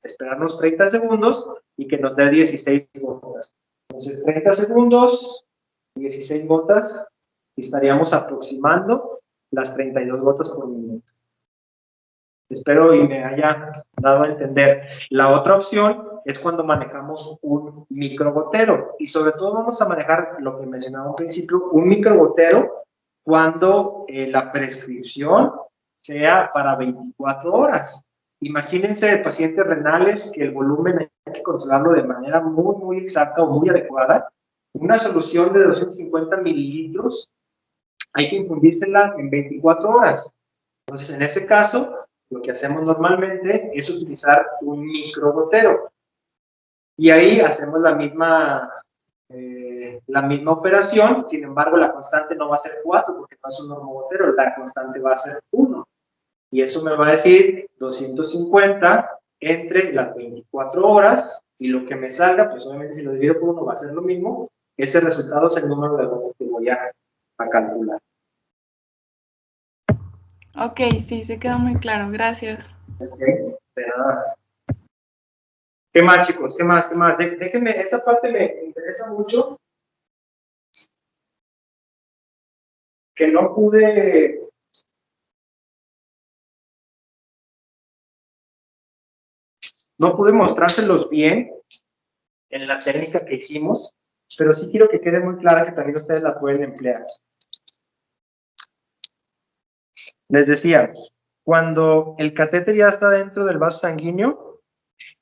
esperarnos 30 segundos y que nos dé 16 gotas. Entonces, 30 segundos, 16 gotas, y estaríamos aproximando las 32 gotas por minuto. Espero y me haya dado a entender. La otra opción es cuando manejamos un microgotero, y sobre todo vamos a manejar lo que mencionaba al principio, un microgotero cuando la prescripción sea para 24 horas. Imagínense pacientes renales que el volumen hay que controlarlo de manera muy, muy exacta o muy adecuada. Una solución de 250 mililitros hay que infundírsela en 24 horas. Entonces, en ese caso, lo que hacemos normalmente es utilizar un microgotero. Y ahí hacemos la misma operación, sin embargo, la constante no va a ser 4 porque no es un normogotero, la constante va a ser 1. Y eso me va a decir 250 entre las 24 horas, y lo que me salga, pues obviamente si lo divido por 1 va a ser lo mismo. Ese resultado es el número de gotas que voy a calcular. Ok, sí, se quedó muy claro. Gracias. Ok, de nada. ¿Qué más, chicos? ¿Qué más? Déjenme, esa parte me interesa mucho. Que no pude mostrárselos bien en la técnica que hicimos, pero sí quiero que quede muy clara que también ustedes la pueden emplear. Les decía, Cuando el catéter ya está dentro del vaso sanguíneo,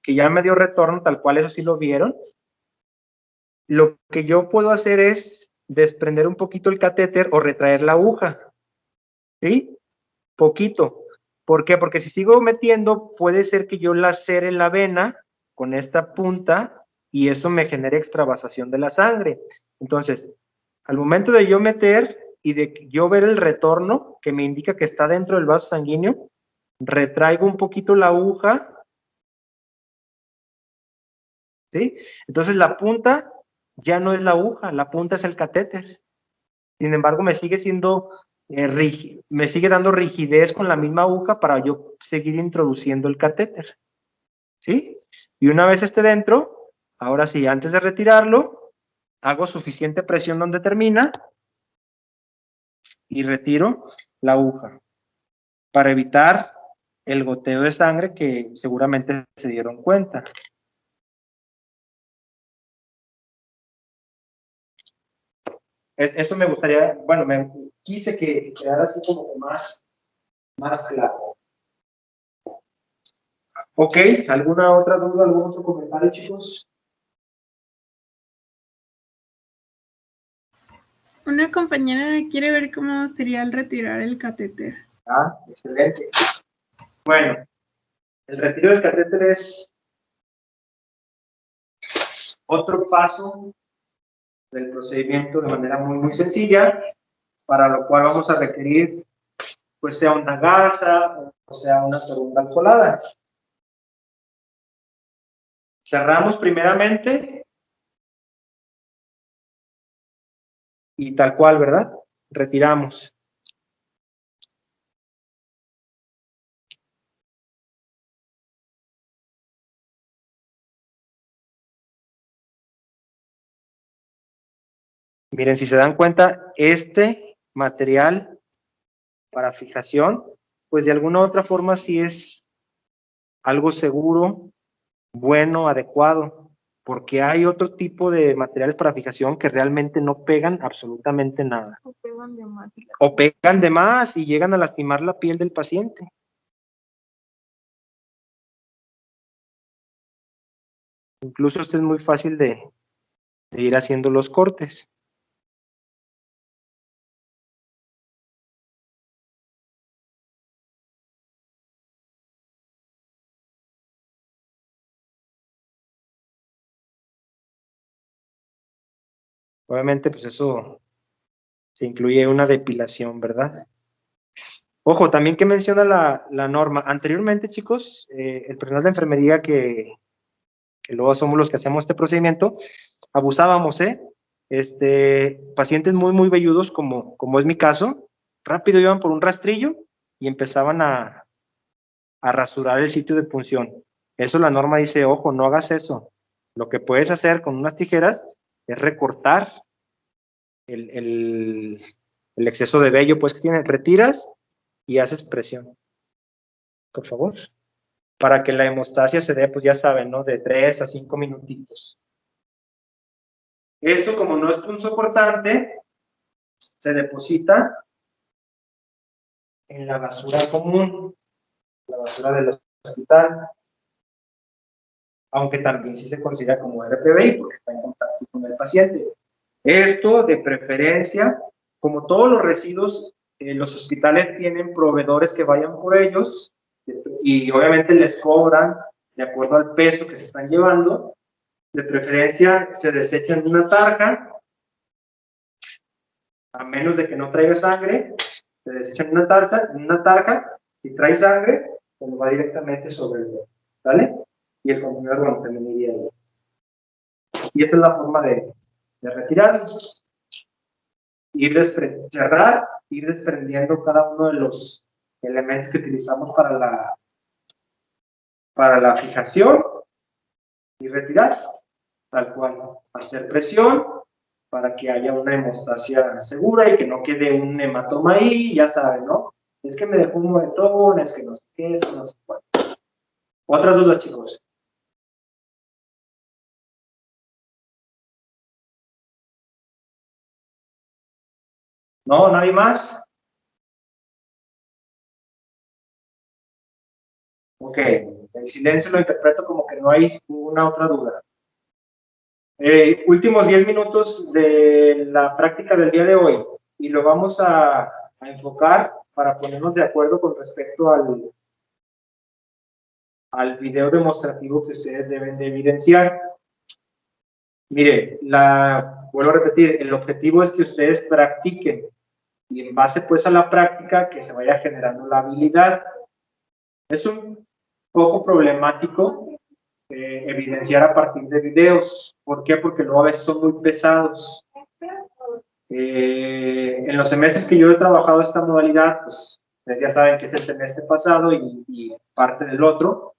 que ya me dio retorno, tal cual, eso sí lo vieron, lo que yo puedo hacer es desprender un poquito el catéter o retraer la aguja, ¿sí? Poquito. ¿Por qué? Porque si sigo metiendo, puede ser que yo lacere la vena con esta punta y eso me genere extravasación de la sangre. Entonces, al momento de yo meter y de yo ver el retorno, que me indica que está dentro del vaso sanguíneo, retraigo un poquito la aguja, ¿sí? Entonces la punta ya no es la aguja, la punta es el catéter. Sin embargo, me sigue siendo me sigue dando rigidez con la misma aguja para yo seguir introduciendo el catéter, ¿sí? Y una vez esté dentro, ahora sí, antes de retirarlo, hago suficiente presión donde termina y retiro la aguja para evitar el goteo de sangre que seguramente se dieron cuenta. Esto me gustaría, bueno, me quise que quedara así como más claro. Ok, ¿alguna otra duda, algún otro comentario, chicos? Una compañera quiere ver cómo sería el retirar el catéter. Ah, excelente. Bueno, el retiro del catéter es otro paso del procedimiento de manera muy sencilla, para lo cual vamos a requerir, pues sea una gasa o sea una toronja alcoholada. Cerramos primeramente y tal cual, ¿verdad? Retiramos. Miren, si se dan cuenta, este material para fijación, pues de alguna u otra forma sí es algo seguro, bueno, adecuado, porque hay otro tipo de materiales para fijación que realmente no pegan absolutamente nada. O pegan de más. O pegan de más y llegan a lastimar la piel del paciente. Incluso esto es muy fácil de ir haciendo los cortes. Obviamente, pues eso se incluye una depilación, ¿verdad? Ojo, también que menciona la norma. Anteriormente, chicos, el personal de enfermería que luego somos los que hacemos este procedimiento, abusábamos, ¿eh? Pacientes muy velludos, como es mi caso, rápido iban por un rastrillo y empezaban a rasurar el sitio de punción. Eso la norma dice, ojo, no hagas eso. Lo que puedes hacer con unas tijeras es recortar el exceso de vello pues que tienes, retiras y haces presión, por favor, para que la hemostasia se dé, pues ya saben, ¿no? De 3 a 5 minutitos. Esto, como no es punzocortante, se deposita en la basura común, la basura del hospital, aunque también sí se considera como RPBI porque está en contacto con el paciente. Esto, de preferencia, como todos los residuos, los hospitales tienen proveedores que vayan por ellos y obviamente les cobran de acuerdo al peso que se están llevando. De preferencia, se desecha en una tarja, a menos de que no traiga sangre, se desecha en una tarja, si trae sangre, se lo va directamente sobre el dedo, ¿vale? Y el contenedor, bueno, también iría ahí. Y esa es la forma de retirar. Cerrar, ir desprendiendo cada uno de los elementos que utilizamos para la fijación y retirar, tal cual. Hacer presión para que haya una hemostasia segura y que no quede un hematoma ahí, ya saben, ¿no? Es que me dejó un moretón, es que no sé qué, eso no sé cuál. Otras dudas, chicos. ¿No? ¿Nadie más? Ok, el silencio lo interpreto como que no hay ninguna otra duda. Últimos 10 minutos de la práctica del día de hoy y lo vamos a enfocar para ponernos de acuerdo con respecto al video demostrativo que ustedes deben de evidenciar. Mire, vuelvo a repetir, el objetivo es que ustedes practiquen y en base pues a la práctica que se vaya generando la habilidad. Es un poco problemático evidenciar a partir de videos. ¿Por qué? Porque luego a veces son muy pesados. En los semestres que yo he trabajado esta modalidad, pues ustedes ya saben que es el semestre pasado y parte del otro.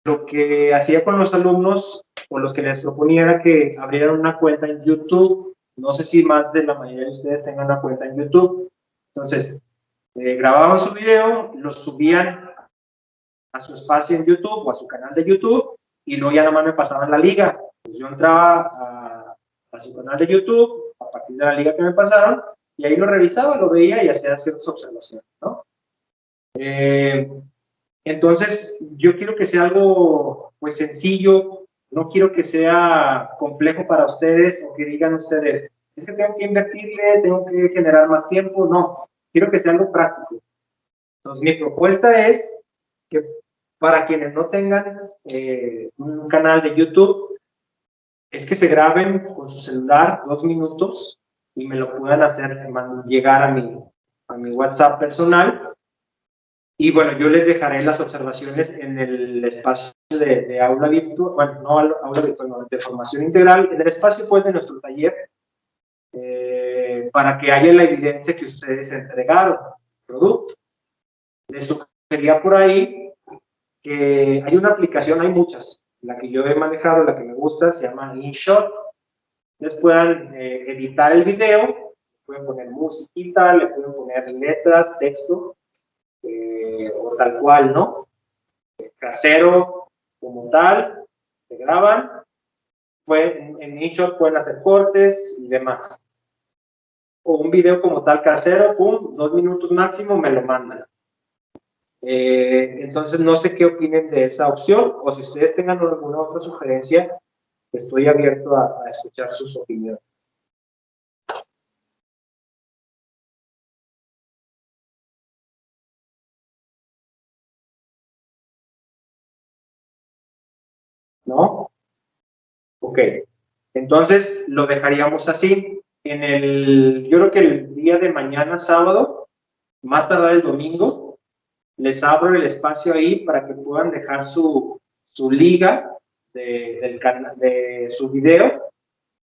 Lo que hacía con los alumnos o los que les proponía era que abrieran una cuenta en YouTube. No sé si más de la mayoría de ustedes tengan una cuenta en YouTube. Entonces, grababan su video, lo subían a su espacio en YouTube o a su canal de YouTube y luego ya nada más me pasaban la liga. Pues yo entraba a su canal de YouTube a partir de la liga que me pasaron y ahí lo revisaba, lo veía y hacía ciertas observaciones, ¿no? Entonces, yo quiero que sea algo pues sencillo, no quiero que sea complejo para ustedes o que digan ustedes, es que tengo que invertirle, tengo que generar más tiempo, no, quiero que sea algo práctico. Entonces, mi propuesta es que para quienes no tengan un canal de YouTube, es que se graben con su celular 2 minutos y me lo puedan hacer llegar a mi WhatsApp personal. Y bueno, yo les dejaré las observaciones en el espacio de aula virtual, bueno, no aula virtual, no, de formación integral, en el espacio pues de nuestro taller, para que haya la evidencia que ustedes entregaron, producto. Les sugeriría por ahí que hay una aplicación, hay muchas, la que yo he manejado, la que me gusta, se llama InShot. Ustedes puedan editar el video, pueden poner musiquita, le pueden poner letras, texto, o tal cual, ¿no? Casero como tal, se graban, en InShot pueden hacer cortes y demás. O un video como tal casero, pum, 2 minutos máximo, me lo mandan. Entonces no sé qué opinen de esa opción, o si ustedes tengan alguna otra sugerencia, estoy abierto a escuchar sus opiniones. ¿No? Ok. Entonces lo dejaríamos así. Yo creo que el día de mañana, sábado, más tardar el domingo, les abro el espacio ahí para que puedan dejar su liga de su video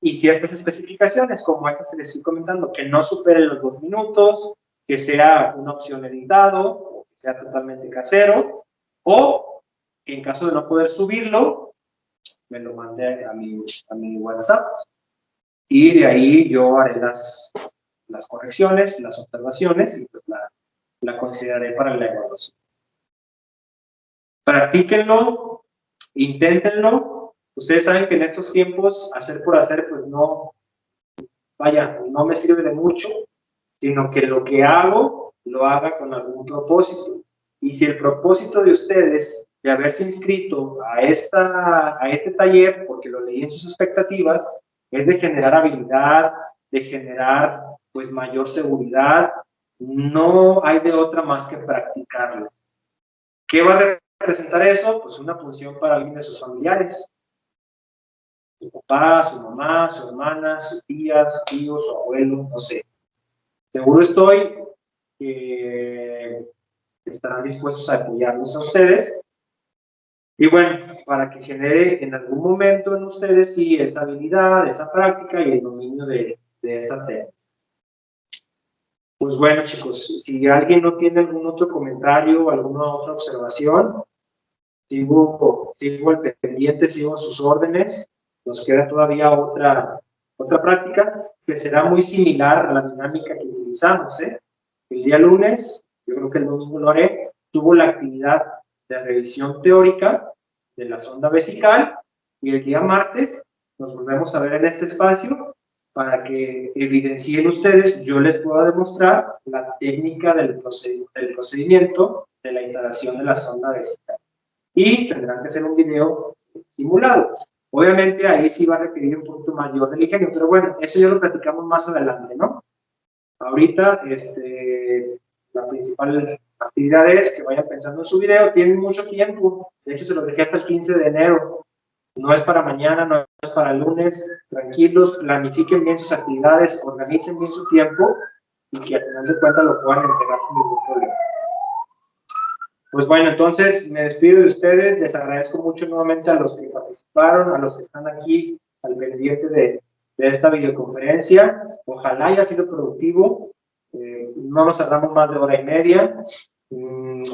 y ciertas especificaciones, como estas que les estoy comentando, que no supere los 2 minutos, que sea una opción editado, que sea totalmente casero, o que en caso de no poder subirlo, me lo mande a mi WhatsApp. Y de ahí yo haré las correcciones, las observaciones y pues la consideraré para la evaluación. Practíquenlo, inténtenlo. Ustedes saben que en estos tiempos, hacer por hacer, pues no me sirve de mucho, sino que lo que hago, lo haga con algún propósito. Y si el propósito de ustedes de haberse inscrito a este taller, porque lo leí en sus expectativas, es de generar habilidad, de generar pues mayor seguridad, no hay de otra más que practicarlo. ¿Qué va a representar eso? Pues una función para alguien de sus familiares. Su papá, su mamá, su hermana, su tía, su tío, su abuelo, no sé. Seguro estoy que estarán dispuestos a apoyarnos a ustedes. Y bueno, para que genere en algún momento en ustedes sí esa habilidad, esa práctica y el dominio de esta técnica. Pues bueno, chicos, si alguien no tiene algún otro comentario, alguna otra observación, sigo al pendiente, sigo a sus órdenes. Nos queda todavía otra práctica que será muy similar a la dinámica que utilizamos. El día lunes, yo creo que el domingo lo haré, tuvo la actividad de revisión teórica de la sonda vesical y el día martes nos volvemos a ver en este espacio para que evidencien ustedes, yo les pueda demostrar la técnica del procedimiento de la instalación de la sonda Vesta. Y tendrán que hacer un video simulado. Obviamente ahí sí va a requerir un poquito mayor del ingenio, pero bueno, eso ya lo platicamos más adelante, ¿no? Ahorita, la principal actividad es que vayan pensando en su video, tienen mucho tiempo, de hecho se los dejé hasta el 15 de enero, no es para mañana, no es para el lunes, tranquilos, planifiquen bien sus actividades, organicen bien su tiempo y que al final de cuentas lo puedan entregar sin ningún problema. Pues bueno, entonces me despido de ustedes, les agradezco mucho nuevamente a los que participaron, a los que están aquí al pendiente de esta videoconferencia. Ojalá haya sido productivo, no nos tardamos más de hora y media,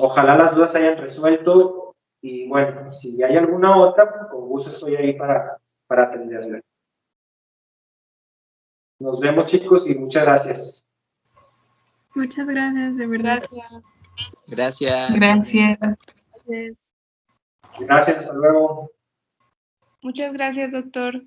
ojalá las dudas se hayan resuelto y bueno, si hay alguna otra, con gusto estoy ahí para atenderla. Nos vemos, chicos, y muchas gracias. Muchas gracias, de verdad. Gracias. Gracias. Gracias, hasta luego. Muchas gracias, doctor.